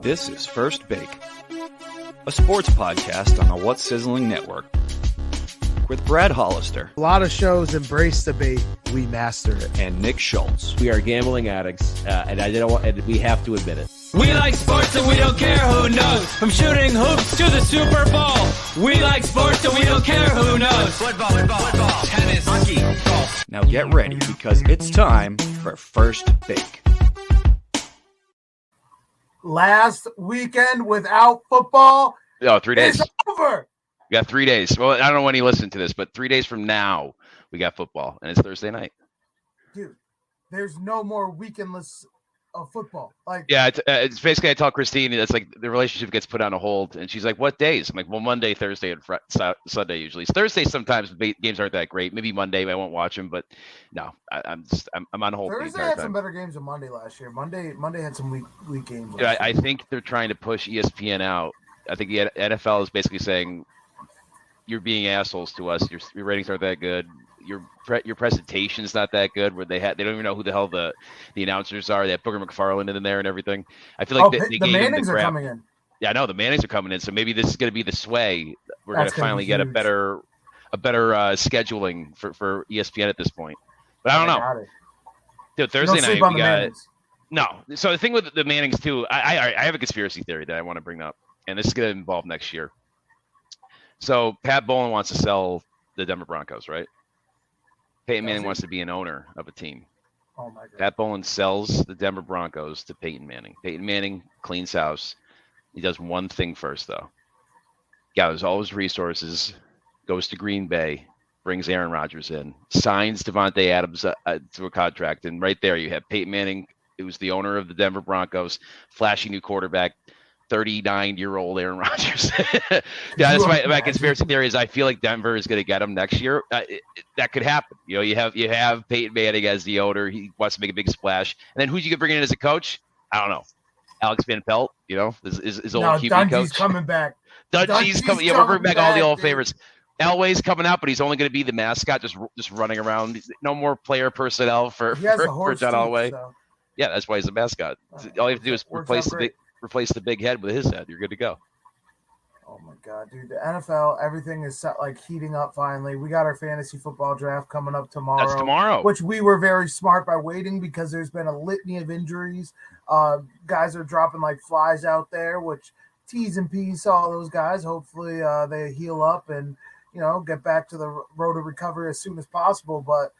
This is First Bake, a sports podcast on the What's Sizzling Network with Brad Hollister. A lot of shows embrace debate. We master it. And Nick Schultz. We are gambling addicts, and we have to admit it. We like sports and we don't care who knows. From shooting hoops to the Super Bowl. We like sports and we don't care who knows. Football, tennis, hockey, golf. Now get ready because it's time for First Bake. Last weekend without football. Oh, 3 days. It's over. We got 3 days. Well, I don't know when you listen to this, but 3 days from now, we got football, and it's Thursday night. Dude, there's no more weekendless of football. Yeah, it's basically, I tell Christine, it's like the relationship gets put on a hold, and she's like, what days? I'm like, well, Monday, Thursday, and Sunday usually. Thursday sometimes games aren't that great. Maybe Monday I won't watch them, but no, I'm on hold. Thursday had some better games than Monday last year. Monday had some weak games. Yeah, I think they're trying to push ESPN out. I think the NFL is basically saying, you're being assholes to us. Your ratings aren't that good. Your presentation's not that good. Where they don't even know who the hell the announcers are. They have Booger McFarland in there and everything. I feel like the Mannings are coming in. Yeah, I know the Mannings are coming in. So maybe this is going to be the sway. We're going to finally get a better scheduling for ESPN at this point. But I don't know. Dude, Thursday night we got no. So the thing with the Mannings too, I have a conspiracy theory that I want to bring up, and this is going to involve next year. So Pat Bowlen wants to sell the Denver Broncos, right? Peyton Manning wants to be an owner of a team. Oh my God. Pat Bowlen sells the Denver Broncos to Peyton Manning. Peyton Manning cleans house. He does one thing first, though. Gathers all his resources, goes to Green Bay, brings Aaron Rodgers in, signs Devontae Adams to a contract, and right there you have Peyton Manning, who was the owner of the Denver Broncos, flashy new quarterback, 39-year-old Aaron Rodgers. Yeah, that's my conspiracy theory is I feel like Denver is going to get him next year. That could happen. You know, you have Peyton Manning as the owner. He wants to make a big splash. And then who's you going to bring in as a coach? I don't know. Alex Van Pelt, you know, is old QB coach. Coming back. Dungy's coming. Yeah, we're bringing back all the old favorites. Elway's coming out, but he's only going to be the mascot, just running around. No more player personnel for John Elway. So. Yeah, that's why he's a mascot. All you have to do is replace the big head with his head. You're good to go. Oh my God, dude! The NFL, everything is heating up. Finally, we got our fantasy football draft coming up tomorrow. That's tomorrow. Which we were very smart by waiting because there's been a litany of injuries. Guys are dropping like flies out there. Which T's and P's to all those guys. Hopefully, they heal up and get back to the road to recovery as soon as possible. But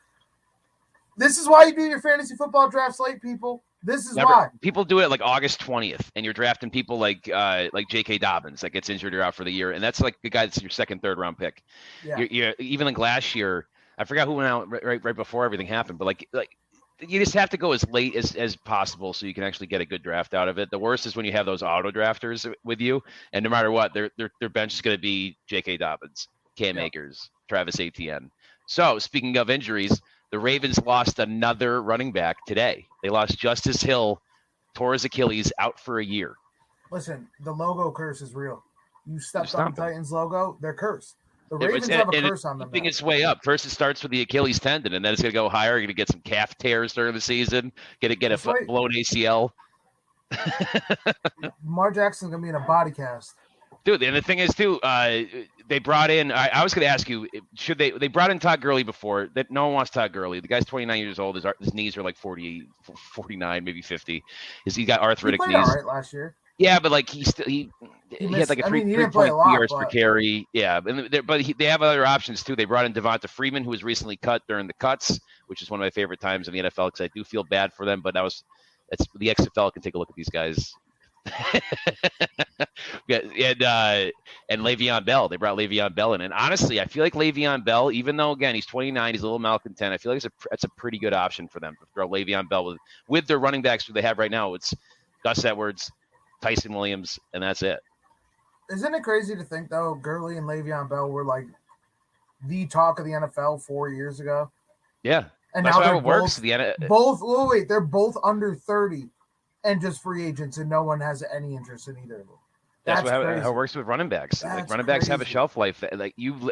this is why you do your fantasy football drafts late, people. This is why people do it like August 20th, and you're drafting people like J.K. Dobbins that gets injured or out for the year, and that's like the guy that's your second, third round pick. Yeah. You're even like last year, I forgot who went out right before everything happened, but like you just have to go as late as possible so you can actually get a good draft out of it. The worst is when you have those auto drafters with you, and no matter what, their bench is going to be J.K. Dobbins, Cam Akers, Travis Etienne. So speaking of injuries, the Ravens lost another running back today. They lost Justice Hill, tore his Achilles, out for a year. Listen, the logo curse is real. You stepped on the Titans logo, they're cursed. The Ravens have a curse on them. I think it's way up. First, it starts with the Achilles tendon, and then it's going to go higher. You're going to get some calf tears during the season, get a blown ACL. Lamar Jackson's going to be in a body cast. Dude, and the thing is, too, they brought in – I was going to ask you, should they brought in Todd Gurley before. That no one wants Todd Gurley. The guy's 29 years old. His knees are like 48, 49, maybe 50. He got arthritic knees. He played all right last year. Yeah, but like he had like a 3.3 yards per carry. Yeah, but they have other options, too. They brought in Devonta Freeman, who was recently cut during the cuts, which is one of my favorite times in the NFL because I do feel bad for them. But that's the XFL can take a look at these guys. And Le'Veon Bell. They brought Le'Veon Bell in, and honestly, I feel like Le'Veon Bell, even though again he's 29, he's a little malcontent. I feel like that's a pretty good option for them to throw Le'Veon Bell with their running backs who they have right now. It's Gus Edwards, Tyson Williams, and that's it. Isn't it crazy to think though, Gurley and Le'Veon Bell were like the talk of the NFL 4 years ago? Yeah, and that's now how it works. They're both under 30. And just free agents, and no one has any interest in either of them. That's how it works with running backs. Like running backs have a shelf life.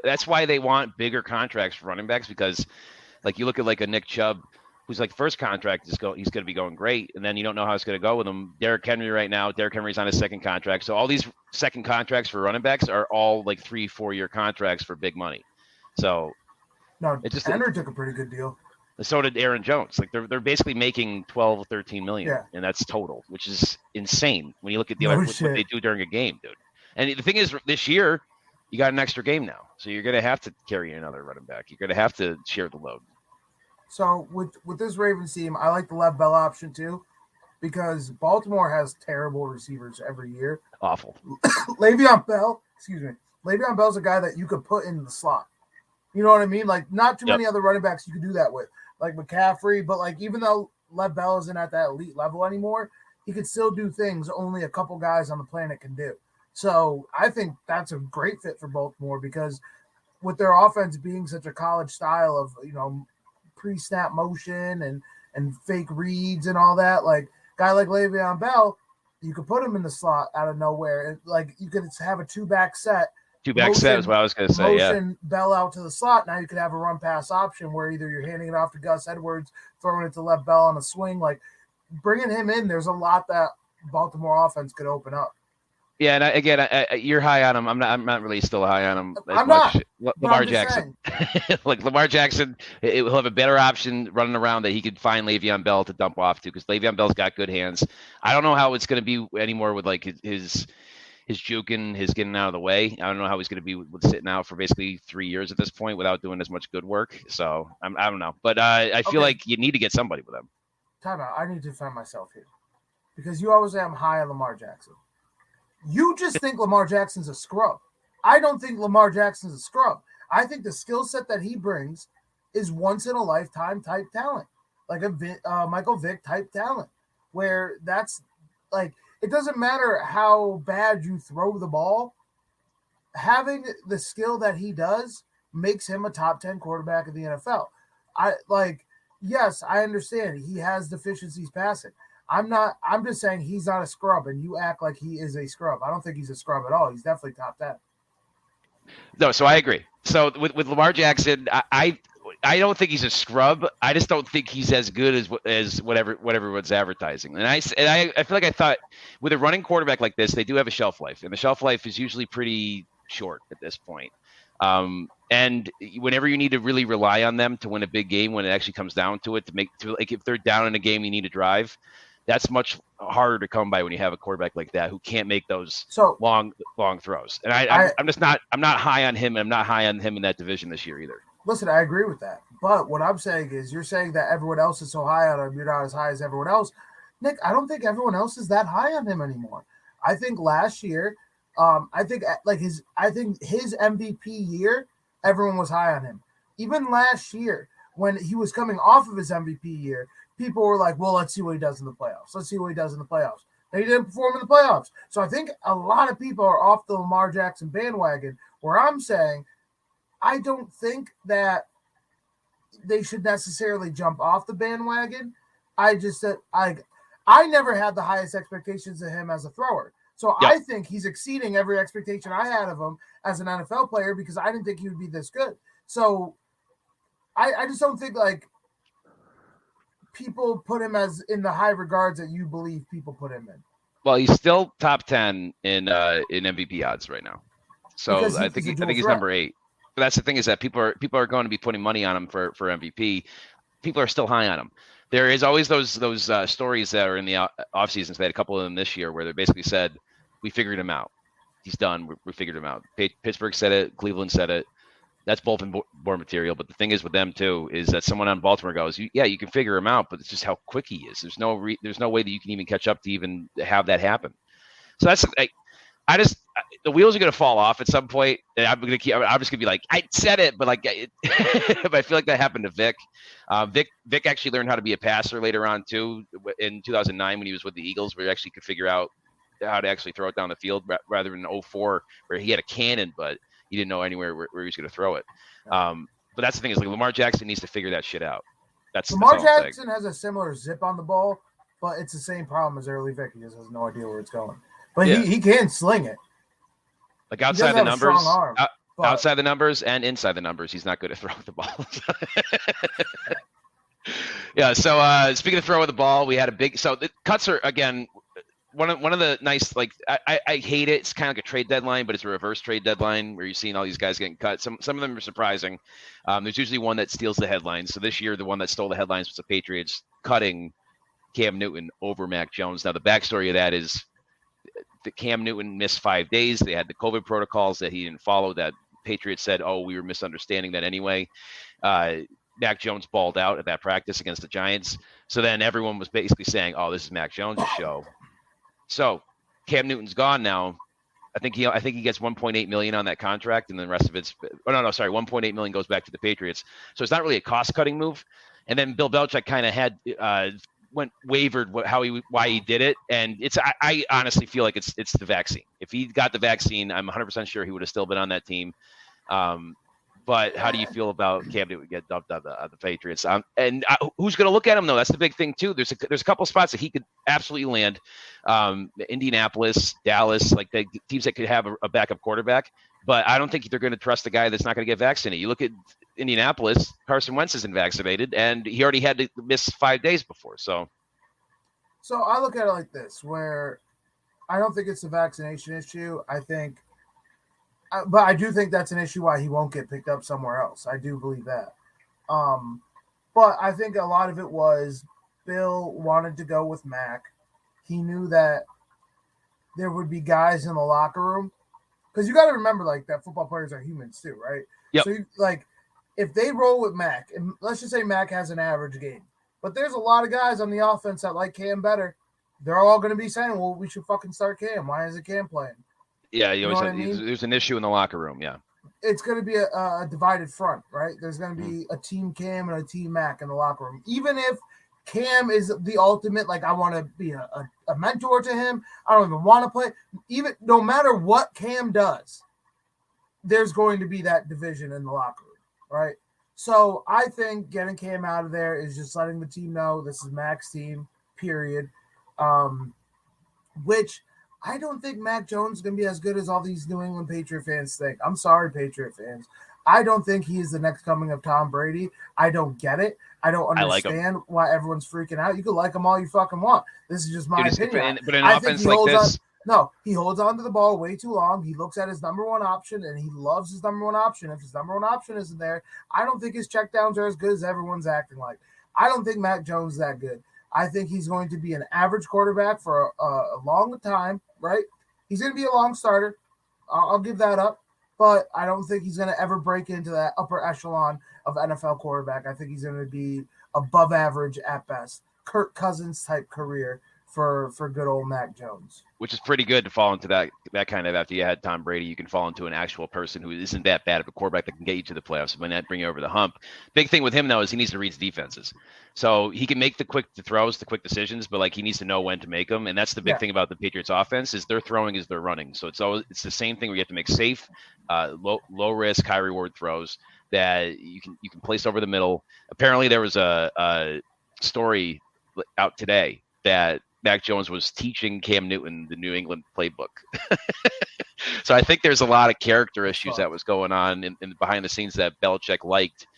That's why they want bigger contracts for running backs because, like, you look at like a Nick Chubb, who's like first contract he's going to be going great, and then you don't know how it's going to go with him. Derrick Henry right now. Derrick Henry's on his second contract, so all these second contracts for running backs are all like 3-4 year contracts for big money. So No, it just Henry took a pretty good deal. so did Aaron Jones. Like they're basically making 12 or 13 million, Yeah. and that's total, which is insane when you look at the No other what shit. they do during a game, dude. And the thing is, this year you got an extra game now, so you're going to have to carry another running back. You're going to have to share the load. So with this Ravens team, I like the Lev Bell option too, because Baltimore has terrible receivers every year. Awful. Le'Veon Bell's a guy that you could put in the slot. You know what I mean? Like not too many other running backs you could do that with, like McCaffrey. But like even though Lev Bell isn't at that elite level anymore, he could still do things only a couple guys on the planet can do. So I think that's a great fit for Baltimore because with their offense being such a college style of, pre-snap motion and fake reads and all that, like guy like Le'Veon Bell, you could put him in the slot out of nowhere. And like you could have a two-back set. Two-back set is what I was going to say, motion Bell out to the slot. Now you could have a run-pass option where either you're handing it off to Gus Edwards, throwing it to Lev Bell on a swing. Like bringing him in, there's a lot that Baltimore offense could open up. Yeah, and you're high on him. I'm not really still high on him. I'm not. Lamar Jackson. Like Lamar Jackson, he'll have a better option running around that he could find Le'Veon Bell to dump off to because Le'Veon Bell's got good hands. I don't know how it's going to be anymore with like his juking, his getting out of the way. I don't know how he's going to be with sitting out for basically 3 years at this point without doing as much good work. So I don't know, but I feel like you need to get somebody with him. Time out. I need to defend myself here because you always say I'm high on Lamar Jackson. You just think Lamar Jackson's a scrub. I don't think Lamar Jackson's a scrub. I think the skill set that he brings is once in a lifetime type talent, like a Michael Vick type talent, where that's like, it doesn't matter how bad you throw the ball. Having the skill that he does makes him a top 10 quarterback in the NFL. Yes, I understand he has deficiencies passing. I'm just saying he's not a scrub, and you act like he is a scrub. I don't think he's a scrub at all. He's definitely top 10. No, so I agree. So with Lamar Jackson, I don't think he's a scrub. I just don't think he's as good as what everyone's advertising. And I feel like I thought with a running quarterback like this, they do have a shelf life, and the shelf life is usually pretty short at this point. And whenever you need to really rely on them to win a big game, when it actually comes down to it, like if they're down in a game, you need to drive. That's much harder to come by when you have a quarterback like that who can't make those long throws. And I'm not high on him. I'm not high on him in that division this year either. Listen, I agree with that. But what I'm saying is you're saying that everyone else is so high on him. You're not as high as everyone else. Nick, I don't think everyone else is that high on him anymore. I think last year, I think his MVP year, everyone was high on him. Even last year, when he was coming off of his MVP year, people were like, well, let's see what he does in the playoffs. And he didn't perform in the playoffs. So I think a lot of people are off the Lamar Jackson bandwagon, where I'm saying I don't think that they should necessarily jump off the bandwagon. I just said I never had the highest expectations of him as a thrower. So Yep. I think he's exceeding every expectation I had of him as an NFL player because I didn't think he would be this good. So I just don't think like people put him as in the high regards that you believe people put him in. Well, he's still top 10 in MVP odds right now. So I think he's number 8. But that's the thing is that people are going to be putting money on him for MVP. People are still high on him. There is always those stories that are in the off season. So they had a couple of them this year where they basically said, "We figured him out. He's done. We figured him out." Pittsburgh said it. Cleveland said it. That's Bulletin board material. But the thing is with them too is that someone on Baltimore goes, "Yeah, you can figure him out, but it's just how quick he is. There's no way that you can even catch up to even have that happen." So that's the wheels are going to fall off at some point. And I'm just going to be like, I said it, but but I feel like that happened to Vic. Vic actually learned how to be a passer later on too in 2009 when he was with the Eagles, where he actually could figure out how to actually throw it down the field rather than 2004 where he had a cannon, but he didn't know anywhere where he was going to throw it. But that's the thing is like Lamar Jackson needs to figure that shit out. Lamar Jackson has a similar zip on the ball, but it's the same problem as early Vic. He just has no idea where it's going. But he can sling it. Like outside the numbers, outside the numbers and inside the numbers, he's not good at throwing the ball. Yeah. So speaking of throwing the ball, we had a big. So the cuts are again one of the nice I hate it. It's kind of like a trade deadline, but it's a reverse trade deadline where you're seeing all these guys getting cut. Some of them are surprising. There's usually one that steals the headlines. So this year, the one that stole the headlines was the Patriots cutting Cam Newton over Mac Jones. Now the backstory of that is that Cam Newton missed 5 days. They had the COVID protocols that he didn't follow. That Patriots said, "Oh, we were misunderstanding that anyway." Mac Jones balled out at that practice against the Giants. So then everyone was basically saying, "Oh, this is Mac Jones' show." So Cam Newton's gone now. I think he gets 1.8 million on that contract, and then the rest of it's 1.8 million goes back to the Patriots. So it's not really a cost cutting move. And then Bill Belichick kind of had wavered why he did it, and I honestly feel like it's the vaccine. If he got the vaccine, I'm 100% sure he would have still been on that team. But how do you feel about Cam Newton get dumped on the Patriots? And who's going to look at him though? That's the big thing too. There's a couple spots that he could absolutely land. Indianapolis, Dallas, like the teams that could have a backup quarterback. But I don't think they're going to trust a guy that's not going to get vaccinated. You look at Indianapolis, Carson Wentz isn't vaccinated, and he already had to miss 5 days before. So I look at it like this, where I don't think it's a vaccination issue. But I do think that's an issue why he won't get picked up somewhere else. I do believe that. But I think a lot of it was Bill wanted to go with Mac. He knew that there would be guys in the locker room. Because you got to remember, like, that football players are humans too, right? Yep. So, if they roll with Mac, and let's just say Mac has an average game, but there's a lot of guys on the offense that like Cam better. They're all going to be saying, well, we should fucking start Cam. Why isn't Cam playing? Yeah, you know what I mean? There's an issue in the locker room, yeah. It's going to be a divided front, right? There's going to be a team Cam and a team Mac in the locker room. Even if Cam is the ultimate, like, I want to be a mentor to him. I don't even want to play. Even no matter what Cam does, there's going to be that division in the locker room, right? So I think getting Cam out of there is just letting the team know this is Mac's team, period. Which I don't think Mac Jones is going to be as good as all these New England Patriot fans think. I'm sorry, Patriot fans. I don't think he's the next coming of Tom Brady. I don't get it. I don't understand why everyone's freaking out. You can like him all you fucking want. This is just my opinion. But in an offense like this, he holds on to the ball way too long. He looks at his number one option, and he loves his number one option. If his number one option isn't there, I don't think his checkdowns are as good as everyone's acting like. I don't think Mac Jones is that good. I think he's going to be an average quarterback for a long time, right? He's going to be a long starter. I'll give that up. But I don't think he's going to ever break into that upper echelon of NFL quarterback. I think he's going to be above average at best. Kirk Cousins type career for good old Mac Jones. Which is pretty good to fall into that kind of, after you had Tom Brady, you can fall into an actual person who isn't that bad of a quarterback that can get you to the playoffs and might not bring you over the hump. Big thing with him, though, is he needs to read defenses. So he can make the quick throws, the quick decisions, but like he needs to know when to make them. And that's the big thing about the Patriots offense is they're throwing as they're running. So it's the same thing where you have to make safe, low risk, high reward throws that you can place over the middle. Apparently there was a story out today that Mac Jones was teaching Cam Newton the New England playbook. So I think there's a lot of character issues that was going on in behind the scenes that Belichick liked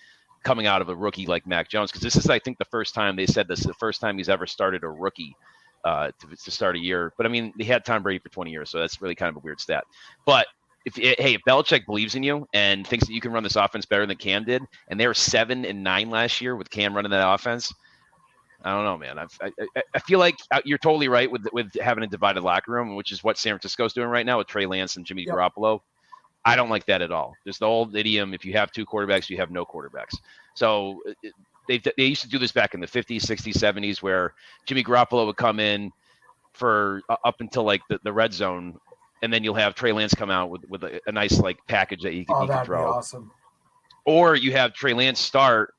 coming out of a rookie like Mac Jones. Because this is, I think, the first time they said this is the first time he's ever started a rookie to start a year. But I mean, he had Tom Brady for 20 years, so that's really kind of a weird stat. But if Belichick believes in you and thinks that you can run this offense better than Cam did, and they were 7-9 last year with Cam running that offense, I don't know, man. I feel like you're totally right with having a divided locker room, which is what San Francisco's doing right now with Trey Lance and Jimmy Garoppolo. I don't like that at all. There's the old idiom: if you have two quarterbacks, you have no quarterbacks. So they used to do this back in the 50s, 60s, 70s, where Jimmy Garoppolo would come in for up until like the red zone, and then you'll have Trey Lance come out with a nice like package that he can throw. That'd be awesome. Or you have Trey Lance start,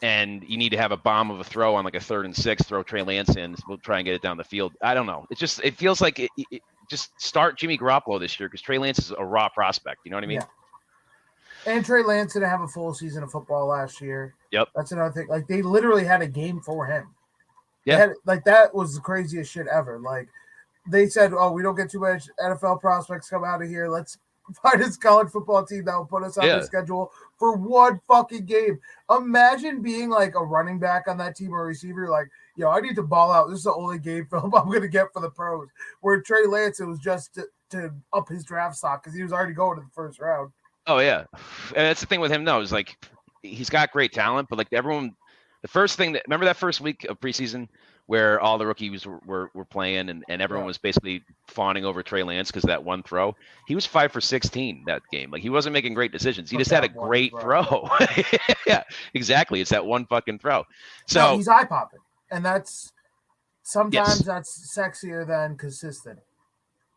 and you need to have a bomb of a throw on like a 3rd and 6, throw Trey Lance in. We'll try and get it down the field. I don't know. It feels like it just start Jimmy Garoppolo this year because Trey Lance is a raw prospect. You know what I mean? Yeah. And Trey Lance didn't have a full season of football last year. Yep. That's another thing. Like, they literally had a game for him. Yeah. That was the craziest shit ever. Like, they said, oh, we don't get too much NFL prospects come out of here. Let's finest college football team that will put us on their schedule for one fucking game. Imagine being like a running back on that team or receiver, like, I need to ball out. This is the only game film I'm going to get for the pros. Where Trey Lance, it was just to up his draft stock because he was already going to the first round. Oh, yeah. And that's the thing with him, though, is like he's got great talent, but like everyone, the first thing remember that first week of preseason where all the rookies were playing and everyone was basically fawning over Trey Lance because of that one throw. He was 5 for 16 that game. Like he wasn't making great decisions. He just had a great throw. Yeah, exactly. It's that one fucking throw. So he's eye popping, and that's sometimes that's sexier than consistent.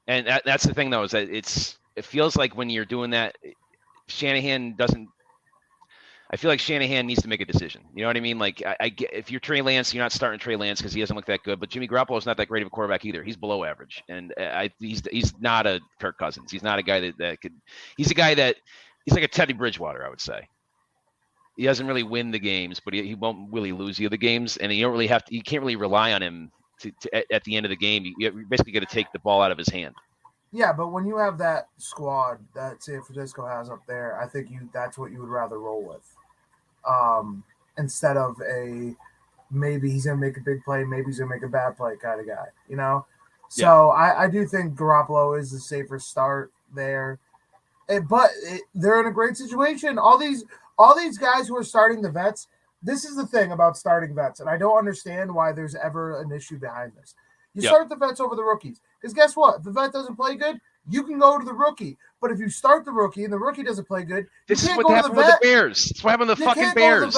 And that's the thing, though, is that it feels like when you're doing that, Shanahan doesn't. I feel like Shanahan needs to make a decision. You know what I mean? Like, I get if you're Trey Lance, you're not starting Trey Lance because he doesn't look that good. But Jimmy Garoppolo is not that great of a quarterback either. He's below average, and he's not a Kirk Cousins. He's not a guy that could. He's a guy that he's like a Teddy Bridgewater, I would say. He doesn't really win the games, but he won't really lose you the games, and you don't really have to. You can't really rely on him to at the end of the game. You're basically going to take the ball out of his hand. Yeah, but when you have that squad that San Francisco has up there, I think that's what you would rather roll with. Instead of maybe he's going to make a big play, maybe he's going to make a bad play kind of guy, So I do think Garoppolo is the safer start there. But they're in a great situation. All these guys who are starting the vets, this is the thing about starting vets, and I don't understand why there's ever an issue behind this. You start the vets over the rookies. Because guess what? If the vet doesn't play good, you can go to the rookie. But if you start the rookie and the rookie doesn't play good, this is what happened with the Bears. It's what happened with the fucking Bears.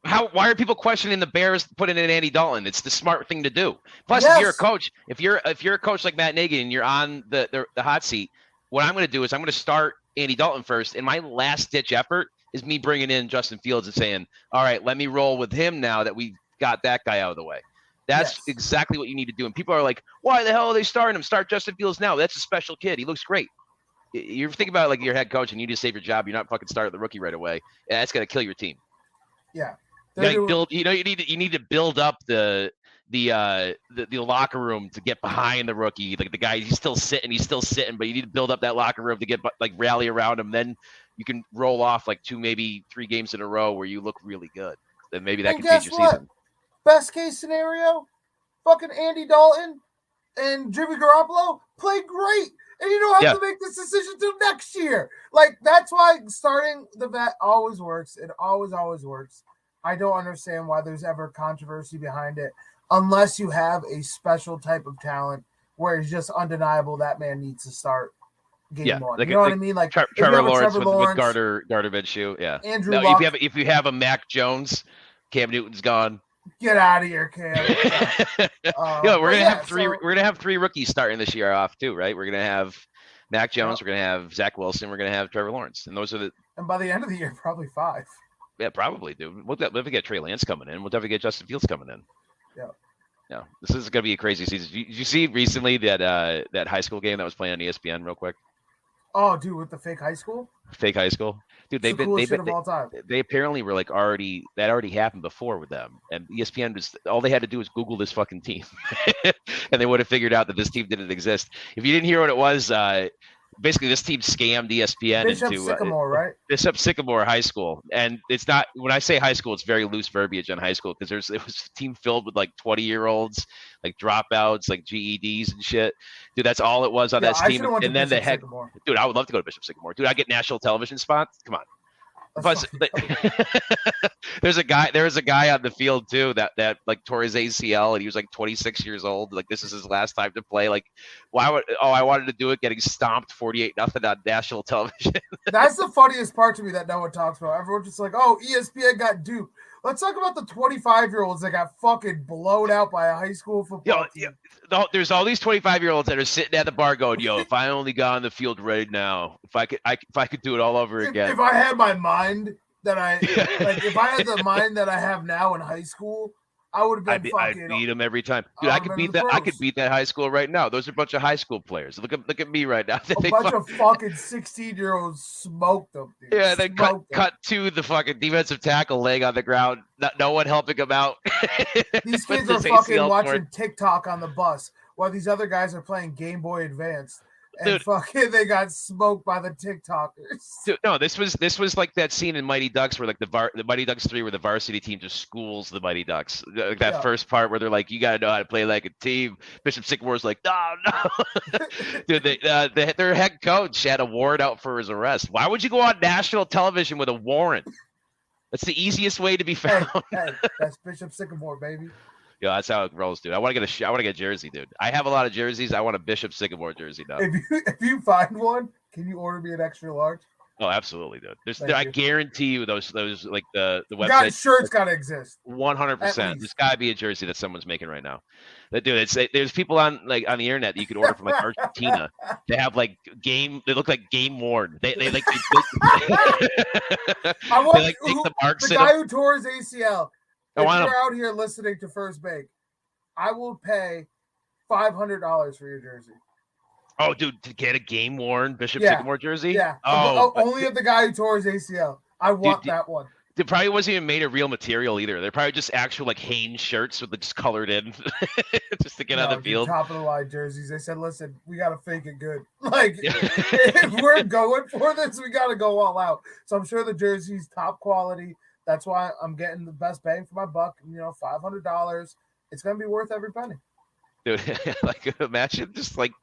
Why are people questioning the Bears putting in Andy Dalton? It's the smart thing to do. Plus, if you're a coach, if you're a coach like Matt Nagy and you're on the hot seat, what I'm going to do is I'm going to start Andy Dalton first, and my last ditch effort is me bringing in Justin Fields and saying, all right, let me roll with him now that we got that guy out of the way. That's exactly what you need to do. And people are like, why the hell are they starting him? Start Justin Fields now. That's a special kid. He looks great. You're thinking about like your head coach and you need to save your job. You're not fucking starting the rookie right away. Yeah, that's going to kill your team. Yeah. You need to build up the locker room to get behind the rookie. Like the guy, he's still sitting, but you need to build up that locker room to get like rally around him. Then you can roll off like 2, maybe 3 games in a row where you look really good. Then maybe that can change your season. Best case scenario, fucking Andy Dalton and Jimmy Garoppolo play great. And you don't have to make this decision till next year. Like, that's why starting the vet always works. It always works. I don't understand why there's ever controversy behind it unless you have a special type of talent where it's just undeniable that man needs to start game one. You know what I mean? Like Trevor Lawrence with Gardner Minshew. Yeah. Andrew Luck. If you have a Mac Jones, Cam Newton's gone. Get out of here, Cam. We're gonna have 3 rookies starting this year off too, right? We're gonna have Mac Jones, we're gonna have Zach Wilson, we're gonna have Trevor Lawrence, and those are and by the end of the year, probably 5. Yeah, probably, dude. We'll definitely get Trey Lance coming in. We'll definitely get Justin Fields coming in. Yeah, this is gonna be a crazy season. Did you see recently that high school game that was playing on ESPN real quick? Oh, dude, with the fake high school? Fake high school. Dude, they apparently were like already happened before with them, and ESPN was all they had to do was Google this fucking team, and they would have figured out that this team didn't exist. If you didn't hear what it was, basically this team scammed ESPN into Sycamore, right? Bishop Sycamore High School, and it's not when I say high school, it's very loose verbiage on high school because it was a team filled with like 20-year-olds, like dropouts, like GEDs and shit. Dude, that's all it was on that team. And then dude, I would love to go to Bishop Sycamore. Dude, I get national television spots. Come on. Plus, there was a guy on the field too that like tore his ACL and he was like 26 years old. Like this is his last time to play. Like, I wanted to do it, getting stomped 48-0 on national television. That's the funniest part to me that no one talks about. Everyone's just like, oh, ESPN got duped. Let's talk about the 25-year-olds that got fucking blown out by a high school football team. There's all these 25-year-olds that are sitting at the bar going, yo, if I only got on the field right now, if I could do it all over again. If I had my mind that if I had the mind that I have now in high school, I would have been I'd beat them every time. Dude, I could beat that high school right now. Those are a bunch of high school players. Look at me right now. A bunch of fucking 16-year-olds smoked them, dude. Yeah, they cut to the fucking defensive tackle laying on the ground. No one helping him out. These kids are fucking watching TikTok on the bus while these other guys are playing Game Boy Advance. and fucking they got smoked by the TikTokers. Dude, no, this was like that scene in Mighty Ducks where like the Mighty Ducks 3 where the varsity team just schools the Mighty Ducks. Like that first part where they're like, you got to know how to play like a team. Bishop Sycamore's like, no. Dude, their head coach had a warrant out for his arrest. Why would you go on national television with a warrant? That's the easiest way to be found. Hey, that's Bishop Sycamore, baby. Yeah, that's how it rolls, dude. I want to get a jersey, dude. I have a lot of jerseys. I want a Bishop Sycamore jersey now. If you find one, can you order me an extra large? Oh, absolutely, dude. I guarantee you those like the website. God, shirts gotta exist. 100%. There's gotta be a jersey that someone's making right now. Dude, there's people on the internet that you could order from like Argentina. They have like they look like game worn. They like I want they, like, take the marks the guy who tore his ACL. If you're out here listening to First Bake, I will pay $500 for your jersey. Oh, dude, to get a game worn Bishop Sycamore jersey? Yeah. Oh, only of the guy who tore his ACL. I want that one. It probably wasn't even made of real material either. They're probably just actual like Hanes shirts with just colored in just to get on the field. Top of the line jerseys. They said, listen, we got to fake it good. Like, if we're going for this, we got to go all out. So I'm sure the jersey's top quality. That's why I'm getting the best bang for my buck. $500. It's going to be worth every penny. Dude, like imagine just like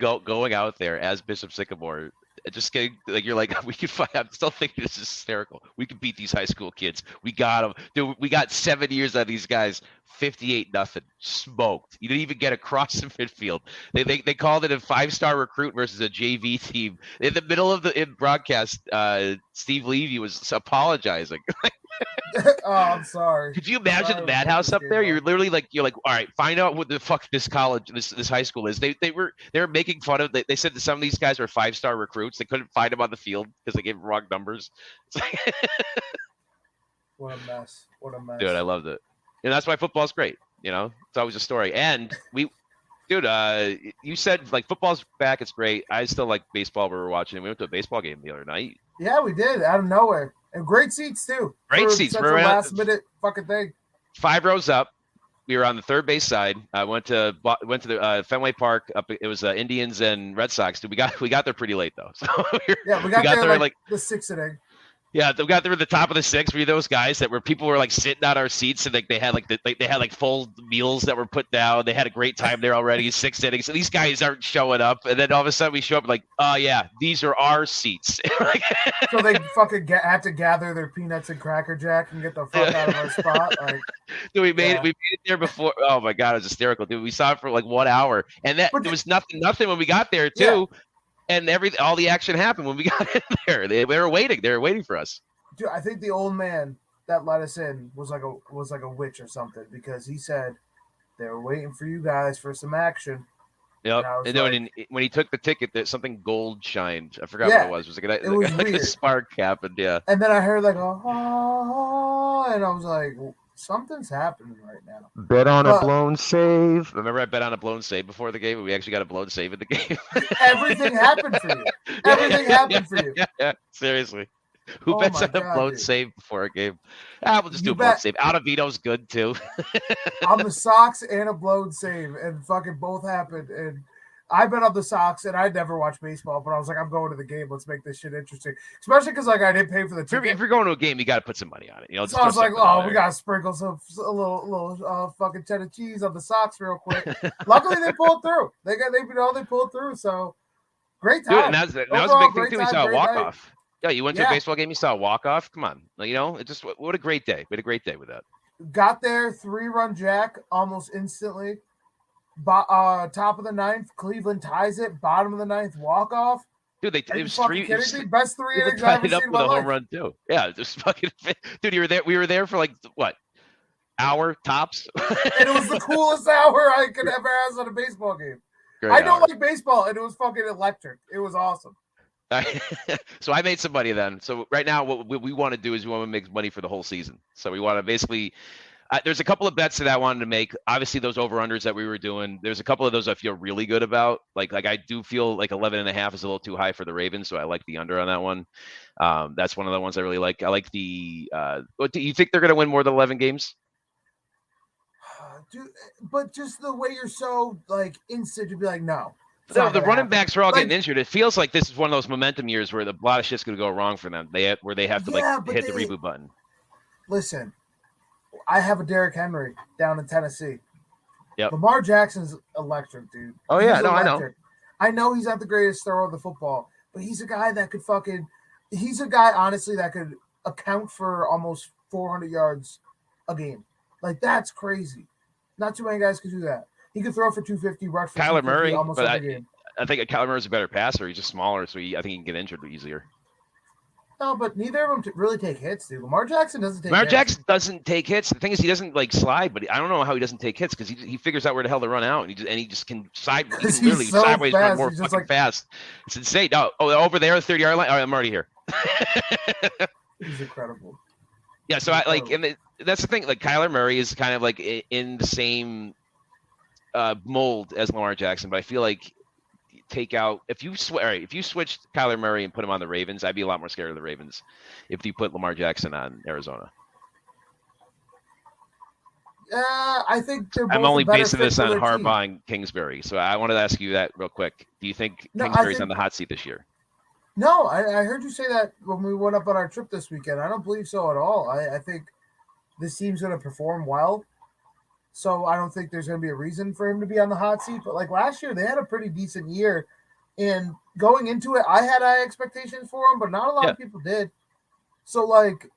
going out there as Bishop Sycamore, just getting like you're like we could find. I'm still thinking this is hysterical. We could beat these high school kids. We got them, dude. We got 7 years out of these guys. 58-0, smoked. You didn't even get across the midfield. They called it a 5-star recruit versus a JV team. In the middle of the broadcast, Steve Levy was apologizing. Oh, I'm sorry. Could you imagine the madhouse up there? You're literally like, all right, find out what the fuck this high school is. They were making fun of. They said that some of these guys were 5-star recruits. They couldn't find them on the field because they gave them wrong numbers. What a mess! What a mess, dude. I loved it. And that's why football's great. It's always a story. And you said like football's back. It's great. I still like baseball. We were watching. We went to a baseball game the other night. Yeah, we did out of nowhere, and great seats too. Great seats. We're a last minute fucking thing. 5 rows up. We were on the third base side. I went to the Fenway Park. It was Indians and Red Sox. Dude, we got there pretty late though. So we got there like the 6th inning. Yeah, we got there at the top of the 6th. Were those guys that were people were like sitting on our seats and like they had full meals that were put down. They had a great time there already. 6th inning. So these guys aren't showing up, and then all of a sudden we show up like, oh yeah, these are our seats. So they fucking had to gather their peanuts and Cracker Jack and get the fuck out of our spot. Like, dude, we made it there before. Oh my god, it was hysterical, dude. We saw it for like 1 hour, and there was nothing when we got there too. Yeah. And all the action happened when we got in there. They were waiting. They were waiting for us. Dude, I think the old man that let us in was like a witch or something, because he said they were waiting for you guys for some action. Yep. And then when he took the ticket, that something gold shined. I forgot what it was. It was like a spark happened. Yeah. And then I heard like and I was like, something's happening right now. Bet on a blown save. Remember, I bet on a blown save before the game, and we actually got a blown save in the game. Everything happened for you. Everything happened for you. Yeah, seriously. Who bets on a blown save before a game? We'll just do a blown save. Ottavito's good too. On the Sox and a blown save, and fucking both happened. And I bet on the Sox, and I never watched baseball, but I was like, I'm going to the game. Let's make this shit interesting. Especially because like I didn't pay for the ticket. If you're going to a game, you got to put some money on it. So I was like, oh, we got to sprinkle a little fucking cheddar cheese on the Sox real quick. Luckily, they pulled through. They pulled through. So great time. Dude, and that was a big thing too. We saw a walk off. Yeah, you went to a baseball game. You saw a walk off. Come on, it just what a great day. We had a great day with that. Got there, 3-run jack almost instantly. Top of the 9th, Cleveland ties it. Bottom of the 9th, walk off. Dude, it was 3. Best 3 innings I've ever seen in my life. With a home run too. Yeah, just fucking. Dude, you were there. We were there for like what? Hour tops. And it was the coolest hour I could ever have on a baseball game. I don't like baseball, and it was fucking electric. It was awesome. So I made some money then. So right now, what we want to do is we want to make money for the whole season. So we want to basically. There's a couple of bets that I wanted to make. Obviously, those over-unders that we were doing, there's a couple of those I feel really good about. Like I do feel like 11.5 is a little too high for the Ravens, so I like the under on that one. That's one of the ones I really like. I like the do you think they're going to win more than 11 games? Dude, but just the way you're so like instant to be like, no. The running backs are all getting injured. It feels like this is one of those momentum years where a lot of shit's going to go wrong for them. They have to hit the reboot button. Listen, I have a Derrick Henry down in Tennessee. Yep. Lamar Jackson's electric, dude. Oh, yeah. No, I know. I know he's not the greatest thrower of the football, but he's a guy that could he's a guy, honestly, that could account for almost 400 yards a game. Like, that's crazy. Not too many guys could do that. He could throw for 250, rush for Kyler Murray, almost every game. I think Kyler Murray's a better passer. He's just smaller, so I think he can get injured easier. No, but neither of them really take hits, dude. Lamar Jackson doesn't take hits. Lamar Jackson doesn't take hits. The thing is, he doesn't slide, but I don't know how he doesn't take hits because he figures out where the hell to run out, and he just can literally so sideways fast. run more fucking fast. It's insane. Oh, over there, 30-yard line. All right, I'm already here. He's incredible. Yeah, so that's the thing. Like, Kyler Murray is kind of like in the same mold as Lamar Jackson, but I feel like if you switched Kyler Murray and put him on the Ravens, I'd be a lot more scared of the Ravens if you put Lamar Jackson on Arizona. I think they're both I'm only a better basing fit this for on their team. Harbaugh and Kingsbury, so I wanted to ask you that real quick. Do you think Kingsbury's on the hot seat this year? No, I heard you say that when we went up on our trip this weekend. I don't believe so at all. I think this team's going to perform well. So I don't think there's going to be a reason for him to be on the hot seat. But like last year, they had a pretty decent year. And going into it, I had high expectations for him, but not a lot of people did. So like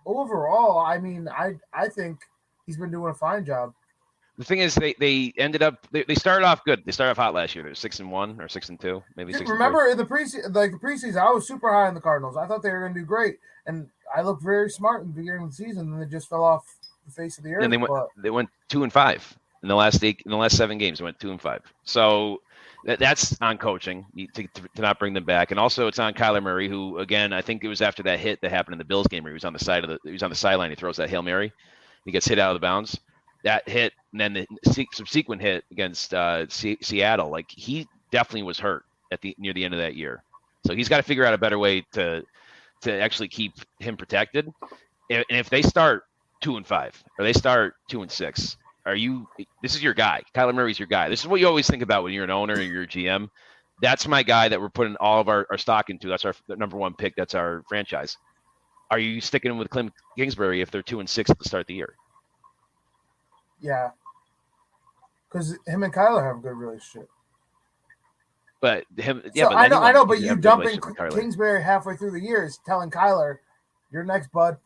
overall, I mean, I think he's been doing a fine job. The thing is, they ended up they started off good. They started off hot last year. They're 6-1 or 6-2, maybe 6-3. Remember in the preseason, I was super high on the Cardinals. I thought they were going to do great, and I looked very smart in the beginning of the season, and they just fell off the face of the earth. And they went 2-5 in the last 7 games. They went 2-5. So that's on coaching to not bring them back, and also it's on Kyler Murray, who again I think it was after that hit that happened in the Bills game where he was on the sideline. He throws that Hail Mary, he gets hit out of the bounds. That hit, and then the subsequent hit against Seattle, like he definitely was hurt near the end of that year. So he's got to figure out a better way to actually keep him protected. And if they start 2-5 or they start 2-6, this is your guy. Kyler Murray's your guy. This is what you always think about when you're an owner or you're a GM. That's my guy that we're putting all of our stock into. That's our number one pick. That's our franchise. Are you sticking with Clint Kingsbury if they're 2-6 at the start of the year? Yeah, because him and Kyler have a good relationship. But him, yeah. So I know, but you dumping Kingsbury halfway through the year is telling Kyler, "You're next, bud."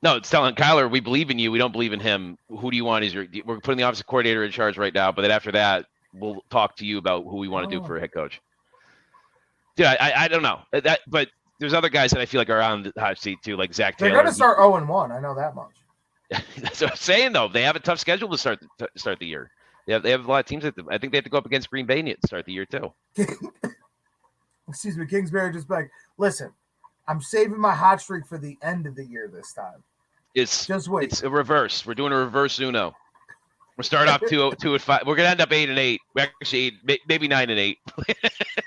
No, it's telling Kyler, "We believe in you. We don't believe in him. Who do you want? We're putting the offensive coordinator in charge right now, but then after that, we'll talk to you about who we want to do for a head coach." Yeah, I don't know that, but there's other guys that I feel like are on the hot seat too, like Zach Taylor. They're going to start 0-1. I know that much. That's what I'm saying, though. They have a tough schedule to start the year. They have a lot of teams I think they have to go up against Green Bay to start the year too. Excuse me, Kingsbury just like, listen, I'm saving my hot streak for the end of the year this time. Just wait. It's a reverse. We're doing a reverse Uno. We'll start off 2-5. We're gonna end up 8-8. We're actually maybe 9-8.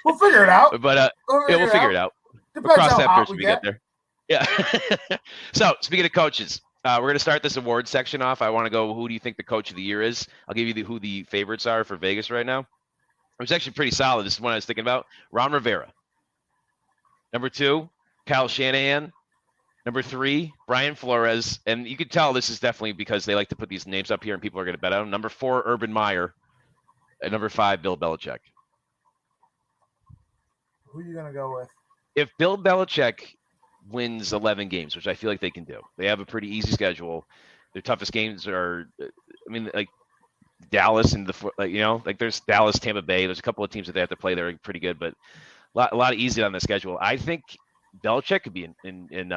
We'll figure it out. But we'll figure it out. Depends we'll cross how that hot bridge when we get there. Yeah. So speaking of coaches. We're going to start this award section off. I want to go, who do you think the coach of the year is? I'll give you who the favorites are for Vegas right now. It was actually pretty solid. This is one I was thinking about. Ron Rivera. Number 2, Kyle Shanahan. Number 3, Brian Flores. And you can tell this is definitely because they like to put these names up here and people are going to bet on them. Number 4, Urban Meyer. And number 5, Bill Belichick. Who are you going to go with? If Bill Belichick wins 11 games, which I feel like they can do. They have a pretty easy schedule. Their toughest games are, like Dallas and there's Dallas, Tampa Bay. There's a couple of teams that they have to play that are pretty good, but a lot of easy on the schedule. I think Belichick could be in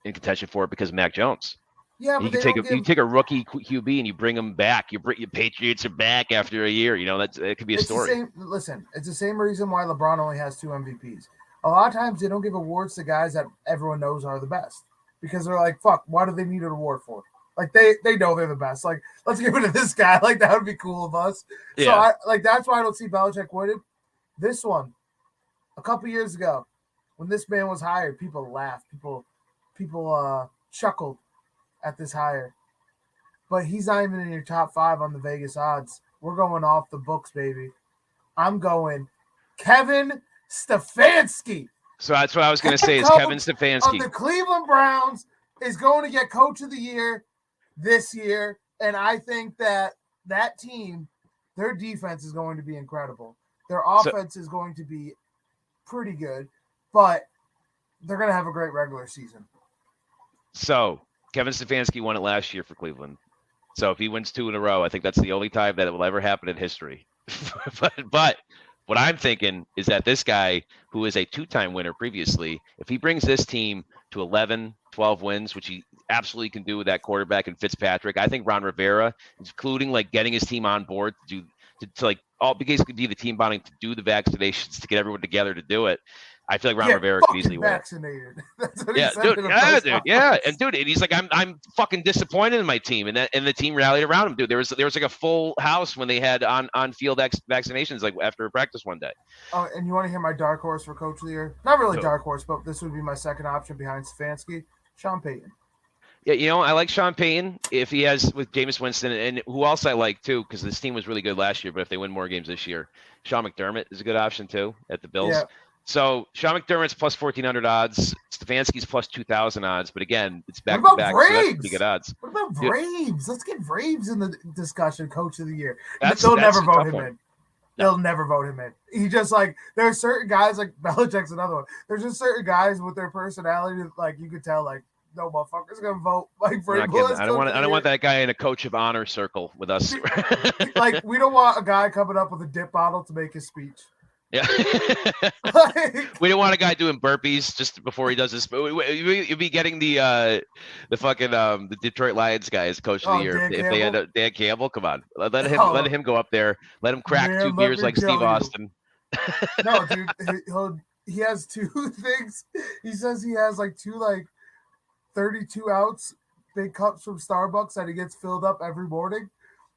contention for it because of Mac Jones. Yeah, but you take a rookie QB and you bring him back. Your Patriots are back after a year. That could be a story. It's the same reason why LeBron only has 2 MVPs. A lot of times they don't give awards to guys that everyone knows are the best because they're like, fuck, why do they need an award for? Like they know they're the best. Like, let's give it to this guy. Like that would be cool of us. Yeah. So that's why I don't see Belichick winning. This one, a couple years ago, when this man was hired, people laughed. People chuckled at this hire. But he's not even in your top 5 on the Vegas odds. We're going off the books, baby. I'm going Kevin Stefanski. So that's what I was going to say is Coach Kevin Stefanski. Of the Cleveland Browns is going to get Coach of the Year this year, and I think that team, their defense is going to be incredible. Their offense is going to be pretty good, but they're going to have a great regular season. So Kevin Stefanski won it last year for Cleveland. So if he wins 2 in a row, I think that's the only time that it will ever happen in history. but what I'm thinking is that this guy, who is a 2-time winner previously, if he brings this team to 11, 12 wins, which he absolutely can do with that quarterback and Fitzpatrick, I think Ron Rivera, including like getting his team on board to like all basically be the team bonding, to do the vaccinations, to get everyone together to do it. I feel like Ron Rivera could easily win. Vaccinated. That's what Yeah, he said dude. Yeah, dude. conference. Yeah, and he's like, I'm fucking disappointed in my team, and the team rallied around him, dude. There was like a full house when they had on field vaccinations, like after a practice one day. Oh, and you want to hear my dark horse for Coach of the Year? Not really No. dark horse, but this would be my second option behind Stefanski. Sean Payton. Yeah, I like Sean Payton if he has with Jameis Winston, and who else I like too, because this team was really good last year. But if they win more games this year, Sean McDermott is a good option too at the Bills. Yeah. So Sean McDermott's plus 1,400 odds. Stefanski's plus 2,000 odds. But again, it's back What to about back. So that's Braves? pretty good odds. What about Yeah. Braves? Let's get Braves in the discussion. Coach of the Year. That's They'll a never vote tough him one. in. They'll never vote him in. He just like there are certain guys like Belichick's another one. There's just certain guys with their personality that, like you could tell like no motherfucker's gonna vote like for I'm not kidding. I don't want that guy in a coach of honor circle with us. Like we don't want a guy coming up with a dip bottle to make his speech. Yeah. Like, We don't want a guy doing burpees just before he does this. You'd be getting the fucking the Detroit Lions guy as coach of the year. Dan If they Campbell? end up Dan Campbell, come on, let him go up there. Let him crack Man, 2 let beers me like tell Steve you. Austin. no, dude, he has 2 things. He says he has like 2 like 32 ounce big cups from Starbucks that he gets filled up every morning,